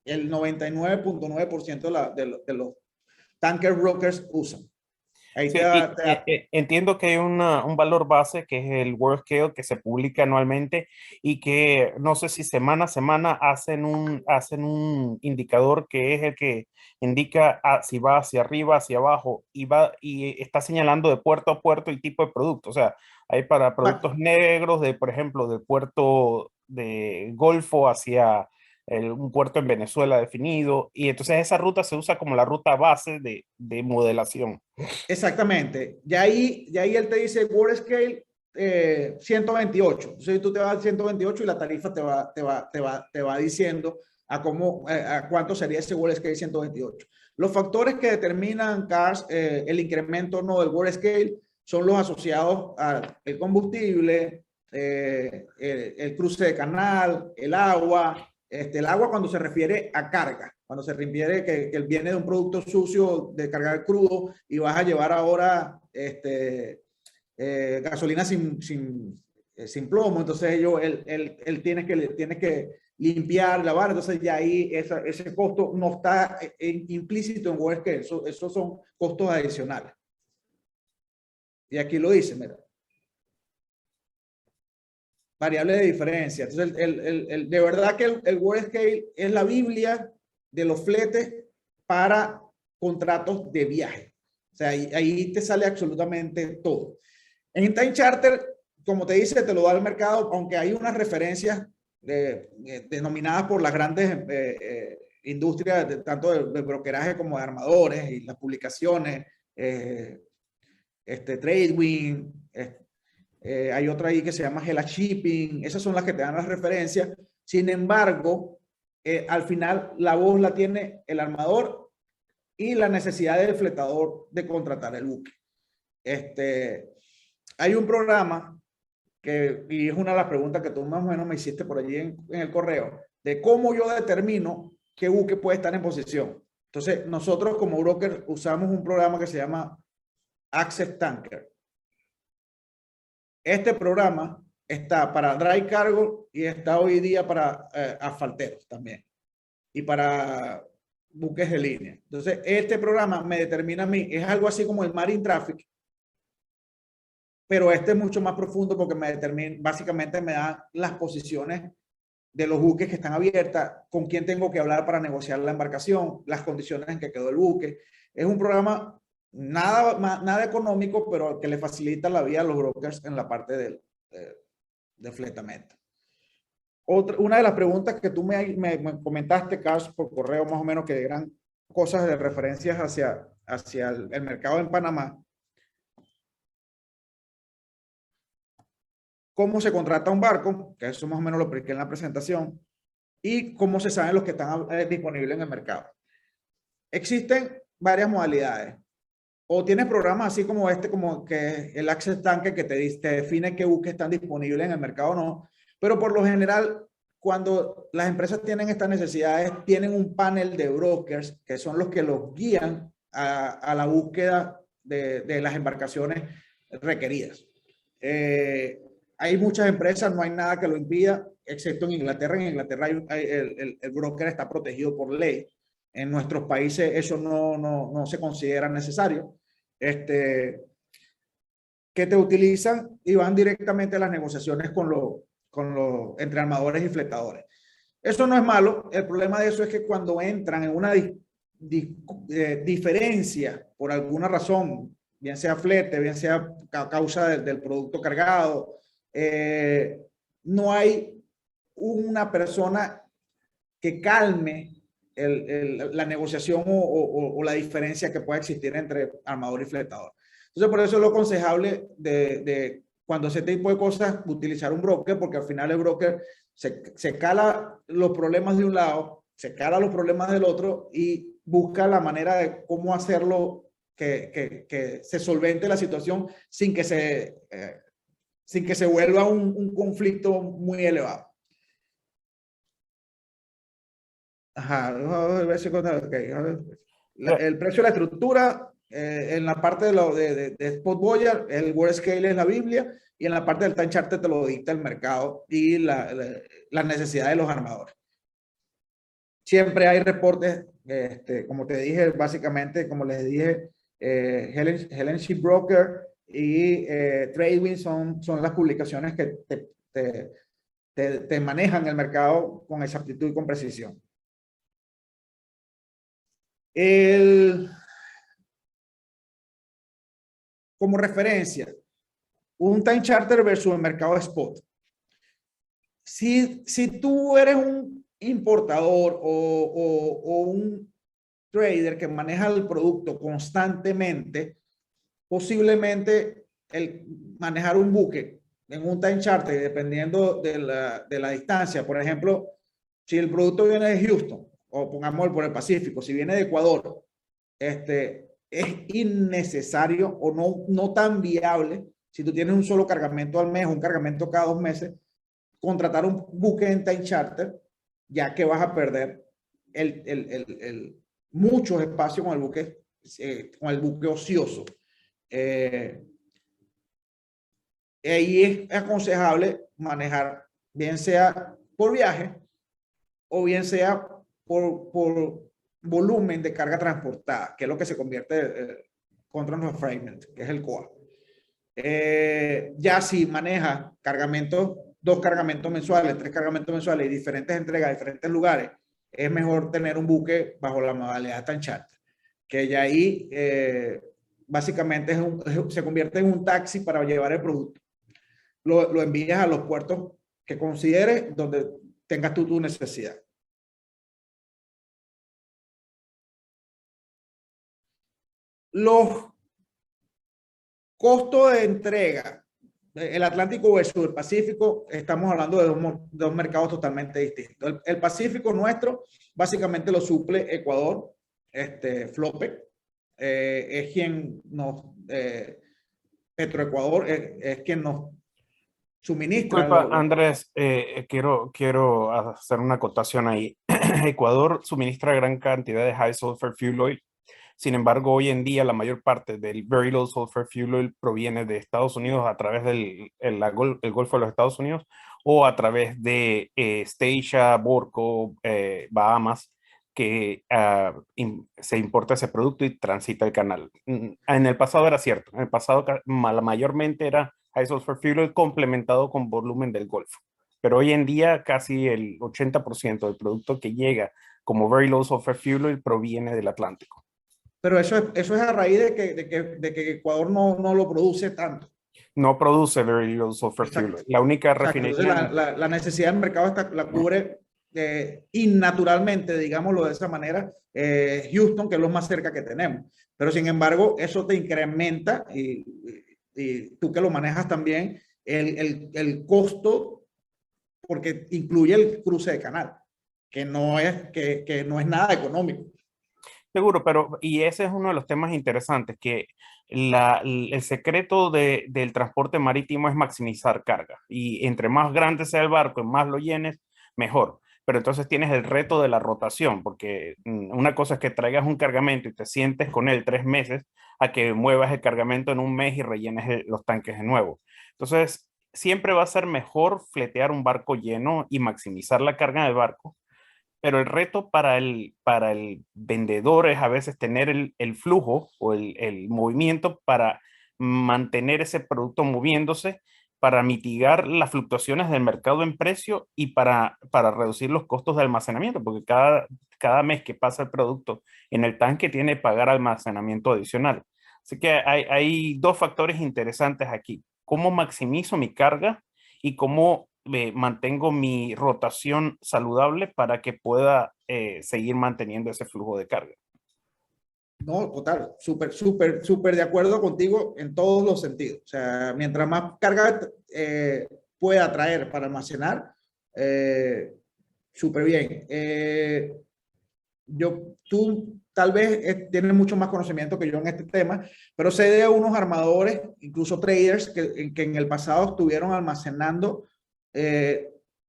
el 99.9% de los tanker brokers usan. Ahí Sí, entiendo que hay un valor base que es el World Scale que se publica anualmente y que no sé si semana a semana hacen un indicador que es el que indica si va hacia arriba, hacia abajo y está señalando de puerto a puerto el tipo de producto. O sea, hay para productos negros, por ejemplo, del puerto de Golfo hacia un puerto en Venezuela definido, y entonces esa ruta se usa como la ruta base de modelación. Exactamente. Y ahí él te dice World Scale 128. Entonces tú te vas al 128 y la tarifa te va diciendo a cuánto sería ese World Scale 128. Los factores que determinan CARS, el incremento no del World Scale son los asociados al combustible, el cruce de canal, el agua, el agua cuando se refiere a carga, cuando se refiere que viene de un producto sucio de cargar crudo y vas a llevar ahora gasolina sin plomo, entonces él tiene que limpiar, lavar, entonces ya ahí ese costo no está implícito en World Scale, esos son costos adicionales. Y aquí lo dice, mira. Variable de diferencia. Entonces, de verdad que el World Scale es la Biblia de los fletes para contratos de viaje. O sea, ahí te sale absolutamente todo. En Time Charter, como te dice, te lo da el mercado, aunque hay unas referencias denominadas por las grandes industrias, tanto de brokeraje como de armadores y las publicaciones, Tradewin, hay otra ahí que se llama Hela Shipping, esas son las que te dan las referencias. Sin embargo, al final la voz la tiene el armador y la necesidad del fletador de contratar el buque. Hay un programa y es una de las preguntas que tú más o menos me hiciste por allí en el correo, de cómo yo determino qué buque puede estar en posición. Entonces, nosotros como broker usamos un programa que se llama Access Tanker. Este programa está para dry cargo y está hoy día para asfalteros también y para buques de línea. Entonces, este programa me determina a mí, es algo así como el Marine Traffic, pero este es mucho más profundo porque me determina, básicamente me da las posiciones de los buques que están abiertas, con quién tengo que hablar para negociar la embarcación, las condiciones en que quedó el buque. Es un programa nada económico, pero que le facilita la vida a los brokers en la parte de fletamiento. Una de las preguntas que tú me comentaste, Carlos, por correo más o menos, que eran cosas de referencias hacia el mercado en Panamá. ¿Cómo se contrata un barco? Que eso más o menos lo expliqué en la presentación. Y cómo se saben los que están disponibles en el mercado. Existen varias modalidades. O tienes programas así como como que el Access Tanker, que te define qué buques están disponibles en el mercado o no. Pero por lo general, cuando las empresas tienen estas necesidades, tienen un panel de brokers que son los que los guían a la búsqueda de las embarcaciones requeridas. Hay muchas empresas, no hay nada que lo impida, excepto en Inglaterra. En Inglaterra el broker está protegido por ley. En nuestros países eso no se considera necesario. Que te utilizan y van directamente a las negociaciones entre armadores y fletadores. Eso no es malo. El problema de eso es que cuando entran en una diferencia por alguna razón, bien sea flete, bien sea a causa del producto cargado, no hay una persona que calme la negociación o la diferencia que pueda existir entre armador y fletador. Entonces, por eso es lo aconsejable de cuando ese tipo de cosas, utilizar un broker, porque al final el broker se cala los problemas de un lado, se cala los problemas del otro y busca la manera de cómo hacerlo que se solvente la situación sin que se vuelva un conflicto muy elevado. Ajá, el precio de la estructura, en la parte de Spot Voyage, el World Scale es la Biblia, y en la parte del Time Charter te lo dicta el mercado y la necesidad de los armadores. Siempre hay reportes, como te dije, básicamente, como les dije, Helen Shipbroker y Tradewin son las publicaciones que te manejan el mercado con exactitud y con precisión. Como referencia, un Time Charter versus el mercado spot. Si tú eres un importador o un trader que maneja el producto constantemente, posiblemente el manejar un buque en un Time Charter, dependiendo de la distancia, por ejemplo, si el producto viene de Houston, o pongamos por el Pacífico, si viene de Ecuador, es innecesario o no tan viable, si tú tienes un solo cargamento al mes, un cargamento cada 2 meses, contratar un buque en Time Charter, ya que vas a perder muchos espacios con el buque ocioso. Ahí es aconsejable manejar, bien sea por viaje o bien sea por volumen de carga transportada, que es lo que se convierte contra nuestro fragment, que es el COA. Ya si maneja cargamentos, 2 cargamentos mensuales, 3 cargamentos mensuales y diferentes entregas a diferentes lugares, es mejor tener un buque bajo la modalidad time charter, que ya ahí básicamente se convierte en un taxi para llevar el producto. Lo envías a los puertos que consideres donde tengas tú tu necesidad. Los costos de entrega, el Atlántico versus el Pacífico, estamos hablando de dos mercados totalmente distintos. El Pacífico nuestro básicamente lo suple Ecuador, Flope, es quien nos, Petroecuador es quien nos suministra. Disculpa, Andrés, quiero hacer una acotación ahí. Ecuador suministra gran cantidad de high sulfur fuel oil. Sin embargo, hoy en día la mayor parte del very low sulfur fuel oil proviene de Estados Unidos a través del Golfo de los Estados Unidos o a través de Stasia, Borco, Bahamas, que se importa ese producto y transita el canal. En el pasado era cierto. En el pasado mayormente era high sulfur fuel oil complementado con volumen del Golfo. Pero hoy en día casi el 80% del producto que llega como very low sulfur fuel oil proviene del Atlántico. Pero eso es a raíz de que Ecuador no lo produce tanto. No produce very low sulfur fuel oil. La única refinería... La necesidad del mercado la cubre innaturalmente, digámoslo de esa manera, Houston, que es lo más cerca que tenemos. Pero sin embargo, eso te incrementa y tú que lo manejas también, el costo, porque incluye el cruce de canal, que no es nada económico. Seguro, pero y ese es uno de los temas interesantes, que el secreto del transporte marítimo es maximizar carga. Y entre más grande sea el barco y más lo llenes, mejor. Pero entonces tienes el reto de la rotación, porque una cosa es que traigas un cargamento y te sientes con él 3 meses, a que muevas el cargamento en un mes y rellenes los tanques de nuevo. Entonces, siempre va a ser mejor fletear un barco lleno y maximizar la carga del barco, pero el reto para el vendedor es a veces tener el flujo o el movimiento para mantener ese producto moviéndose, para mitigar las fluctuaciones del mercado en precio y para reducir los costos de almacenamiento, porque cada mes que pasa el producto en el tanque tiene que pagar almacenamiento adicional. Así que hay 2 factores interesantes aquí: cómo maximizo mi carga y cómo mantengo mi rotación saludable para que pueda seguir manteniendo ese flujo de carga. No, total, súper de acuerdo contigo en todos los sentidos. O sea, mientras más carga pueda traer para almacenar, súper bien. Tú tal vez tienes mucho más conocimiento que yo en este tema, pero sé de unos armadores, incluso traders, que en el pasado estuvieron almacenando,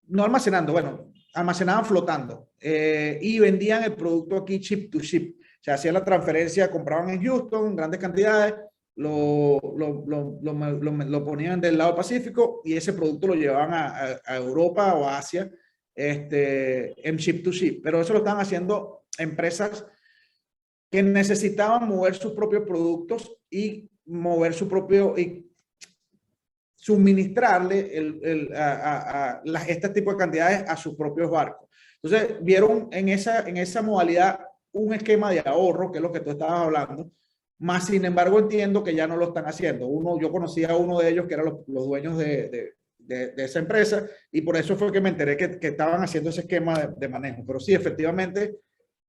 no almacenando, bueno, almacenaban flotando y vendían el producto aquí ship to ship. O sea, hacían la transferencia, compraban en Houston en grandes cantidades, lo ponían del lado Pacífico y ese producto lo llevaban a Europa o a Asia en ship to ship. Pero eso lo estaban haciendo empresas que necesitaban mover sus propios productos y mover su propio... y suministrarle este tipo de cantidades a sus propios barcos. Entonces, vieron en esa modalidad un esquema de ahorro, que es lo que tú estabas hablando, más sin embargo entiendo que ya no lo están haciendo. Yo conocía a uno de ellos que eran los dueños de esa empresa y por eso fue que me enteré que estaban haciendo ese esquema de manejo. Pero sí, efectivamente,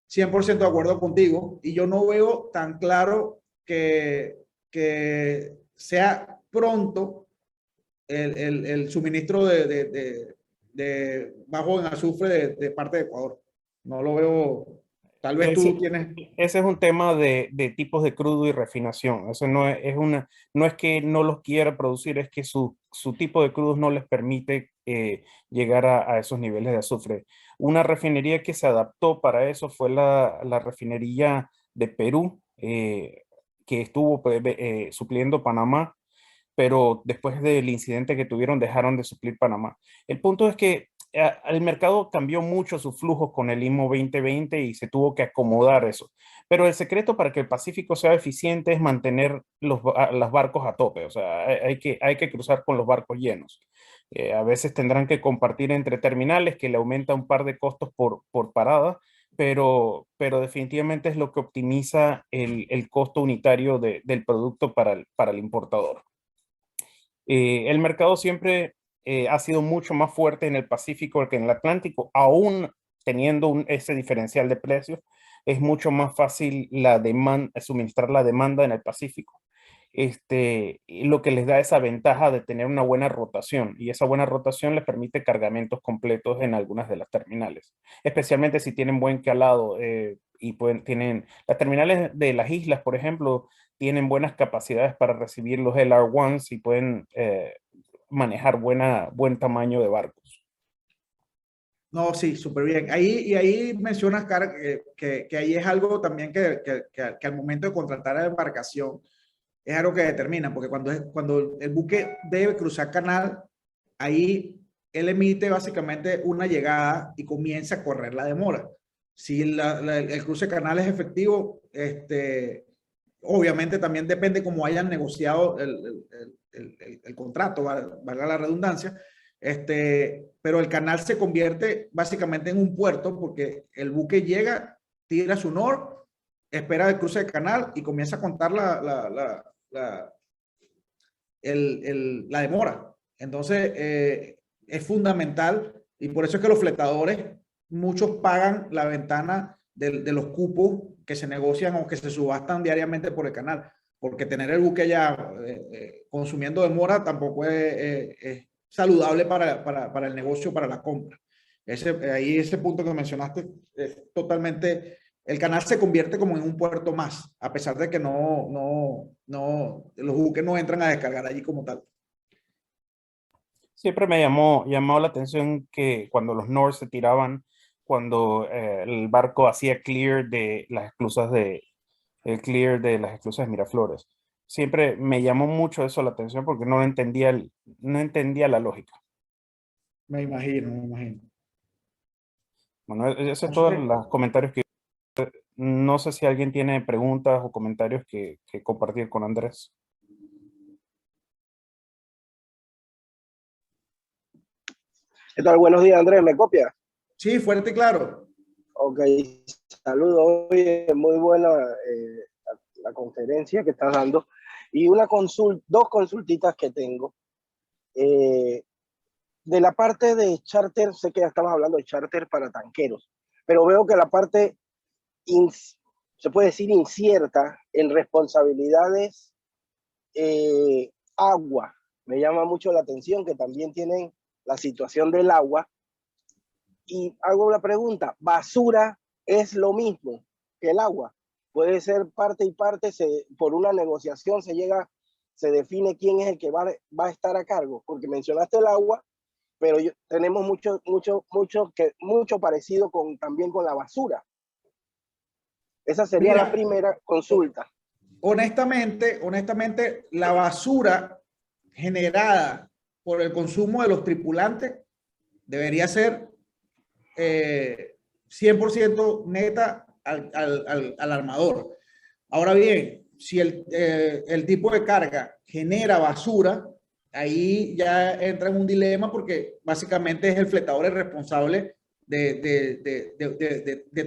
100% de acuerdo contigo y yo no veo tan claro que sea pronto el suministro de bajo en azufre de parte de Ecuador. No lo veo. Tal vez tú tienes... Ese es un tema de tipos de crudo y refinación. Eso no es que no los quiera producir, es que su tipo de crudos no les permite llegar a esos niveles de azufre. Una refinería que se adaptó para eso fue la refinería de Perú, que estuvo pues, supliendo Panamá, pero después del incidente que tuvieron dejaron de suplir Panamá. El punto es que el mercado cambió mucho sus flujos con el IMO 2020 y se tuvo que acomodar eso. Pero el secreto para que el Pacífico sea eficiente es mantener los barcos a tope, o sea, hay que cruzar con los barcos llenos. A veces tendrán que compartir entre terminales, que le aumenta un par de costos por parada, pero definitivamente es lo que optimiza el costo unitario del producto para el importador. El mercado siempre ha sido mucho más fuerte en el Pacífico que en el Atlántico, aún teniendo ese diferencial de precios, es mucho más fácil suministrar la demanda en el Pacífico. Y lo que les da esa ventaja de tener una buena rotación, y esa buena rotación les permite cargamentos completos en algunas de las terminales, especialmente si tienen buen calado y tienen las terminales de las islas, por ejemplo, tienen buenas capacidades para recibir los LR1s y pueden manejar buen tamaño de barcos. No, sí, súper bien. Ahí mencionas, Cara, que ahí es algo también que al momento de contratar la embarcación es algo que determina, porque cuando el buque debe cruzar canal, ahí él emite básicamente una llegada y comienza a correr la demora. Si el cruce canal es efectivo, obviamente también depende cómo hayan negociado el contrato, valga la redundancia, pero el canal se convierte básicamente en un puerto porque el buque llega, tira su NOR, espera el cruce de canal y comienza a contar la demora. Entonces, es fundamental y por eso es que los fletadores, muchos pagan la ventana de los cupos que se negocian o que se subastan diariamente por el canal, porque tener el buque ya consumiendo demora tampoco es saludable para el negocio, para la compra. Ese punto que mencionaste es totalmente, el canal se convierte como en un puerto más, a pesar de que los buques no entran a descargar allí como tal. Siempre llamó la atención que cuando los NOR se tiraban, cuando el barco hacía clear de las esclusas de Miraflores. Siempre me llamó mucho eso la atención porque no entendía la lógica. Me imagino, me imagino. Bueno, eso es todos Entonces, los comentarios que... No sé si alguien tiene preguntas o comentarios que compartir con Andrés. ¿Qué tal? Buenos días, Andrés, ¿me copias? sí, fuerte y claro. Ok, saludos. Oye, muy buena la conferencia que estás dando. Y dos consultitas que tengo. De la parte de charter, sé que ya estamos hablando de charter para tanqueros, pero veo que la parte, se puede decir, incierta en responsabilidades agua. Me llama mucho la atención que también tienen la situación del agua. Y hago la pregunta, ¿basura es lo mismo que el agua? Puede ser parte y parte, por una negociación se define quién es el que va a estar a cargo, porque mencionaste el agua, pero tenemos mucho parecido también con la basura. Esa sería la Mira, primera consulta. honestamente, la basura generada por el consumo de los tripulantes debería ser 100% neta al armador. Ahora bien, si el tipo de carga genera basura, ahí ya entra en un dilema porque básicamente es el fletador el responsable de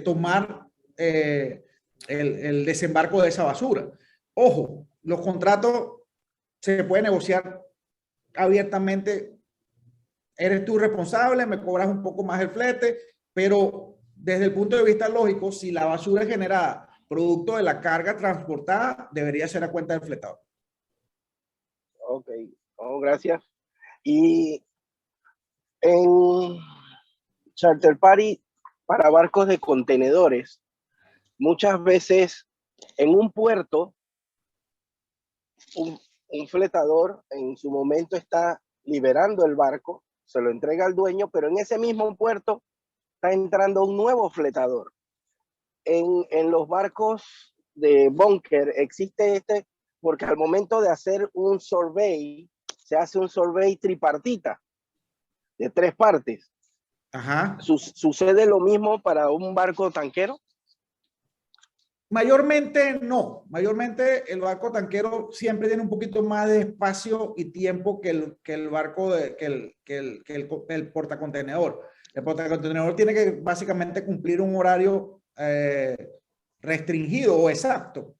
tomar el desembarco de esa basura. Ojo, los contratos se pueden negociar abiertamente. Eres tú responsable, me cobras un poco más el flete, pero desde el punto de vista lógico, si la basura es generada producto de la carga transportada, debería ser a cuenta del fletador. Ok, oh, gracias. Y en Charter Party para barcos de contenedores, muchas veces en un puerto, un fletador en su momento está liberando el barco se lo entrega al dueño, pero en ese mismo puerto está entrando un nuevo fletador. En los barcos de búnker existe porque al momento de hacer un survey, se hace un survey tripartita de 3 partes. Ajá. ¿Sucede lo mismo para un barco tanquero? Mayormente no. Mayormente el barco tanquero siempre tiene un poquito más de espacio y tiempo que el barco, el portacontenedor. El portacontenedor tiene que básicamente cumplir un horario restringido o exacto.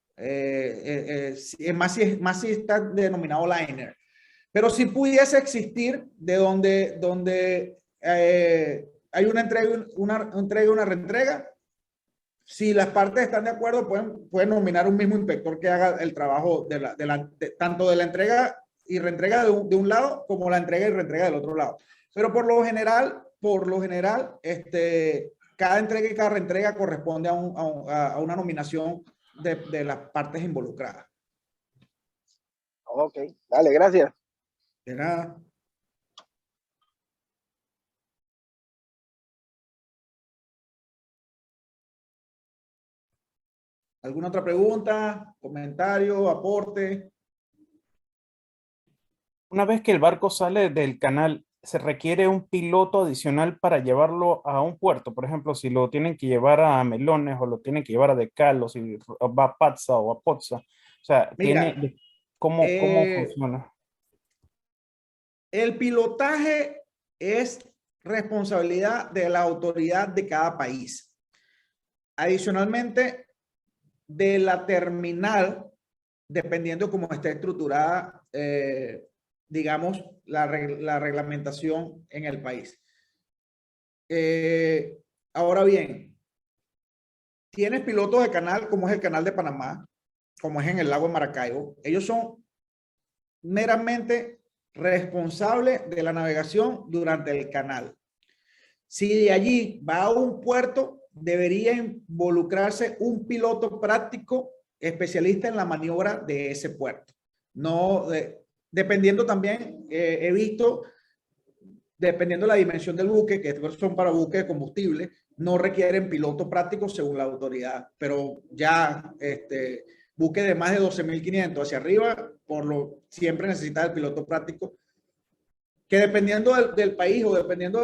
Más si está denominado liner. Pero si pudiese existir de donde hay una entrega y una reentrega, si las partes están de acuerdo, pueden nominar un mismo inspector que haga el trabajo tanto de la entrega y reentrega de un lado como la entrega y reentrega del otro lado. Pero por lo general, cada entrega y cada reentrega corresponde a una nominación de las partes involucradas. Ok, dale, gracias. De nada. ¿Alguna otra pregunta, comentario, aporte? Una vez que el barco sale del canal, ¿se requiere un piloto adicional para llevarlo a un puerto? Por ejemplo, si lo tienen que llevar a Melones o lo tienen que llevar a Decalo, si va a Patsa o a Potsa. O sea, Mira, ¿cómo funciona? El pilotaje es responsabilidad de la autoridad de cada país. Adicionalmente, de la terminal, dependiendo cómo esté estructurada, digamos, la reglamentación en el país. Ahora bien, tienes pilotos de canal, como es el canal de Panamá, como es en el lago de Maracaibo. Ellos son meramente responsables de la navegación durante el canal. Si de allí va a un puerto, debería involucrarse un piloto práctico especialista en la maniobra de ese puerto. No, dependiendo también, he visto, dependiendo de la dimensión del buque, que son para buques de combustible, no requieren piloto práctico según la autoridad, pero ya buque de más de 12.500 hacia arriba, siempre necesita el piloto práctico, que dependiendo del país o dependiendo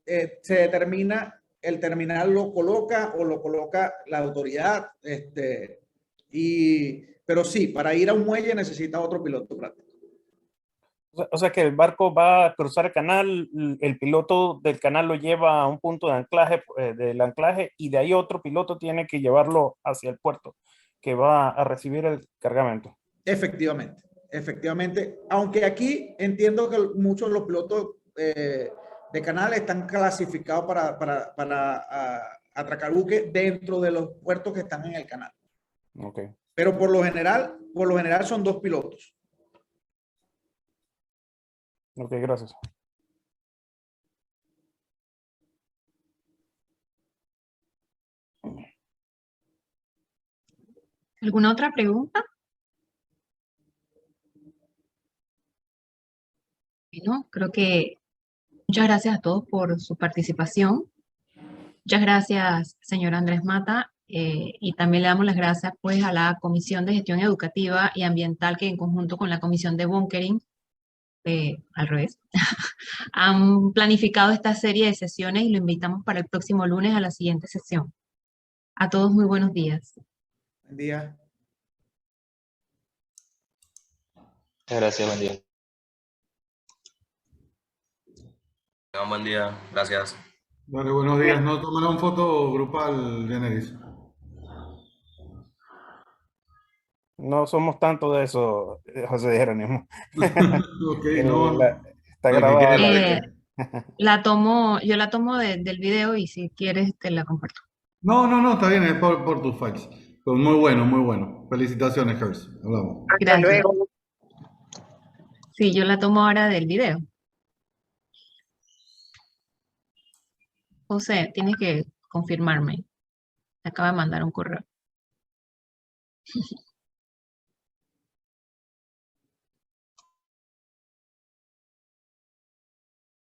se determina, el terminal lo coloca o lo coloca la autoridad, pero sí, para ir a un muelle necesita otro piloto práctico. O sea que el barco va a cruzar el canal, el piloto del canal lo lleva a un punto de anclaje, del anclaje, y de ahí otro piloto tiene que llevarlo hacia el puerto que va a recibir el cargamento. Efectivamente, efectivamente. Aunque aquí entiendo que muchos de los pilotos de canal están clasificados para atracar buques dentro de los puertos que están en el canal. Okay. Pero por lo general son 2 pilotos. Ok, gracias. ¿Alguna otra pregunta? Bueno, creo que muchas gracias a todos por su participación. Muchas gracias, señor Andrés Mata, y también le damos las gracias pues a la Comisión de Gestión Educativa y Ambiental que en conjunto con la Comisión de Bunkering, al revés, han planificado esta serie de sesiones y lo invitamos para el próximo lunes a la siguiente sesión. A todos muy buenos días. Buen día. Gracias, buen día. Buen día, gracias. Vale, buenos días. No tomaron foto grupal, Generis. No somos tanto de eso, José Jerónimo. Ok, no. Está Para que grabada. quede- Yo la tomo del video y si quieres te la comparto. No, está bien, es por tus fax. Pues muy bueno, muy bueno. Felicitaciones, Hers. Hablamos. Hasta Gracias. luego. Sí, yo la tomo ahora del video. José, tienes que confirmarme. Me acaba de mandar un correo.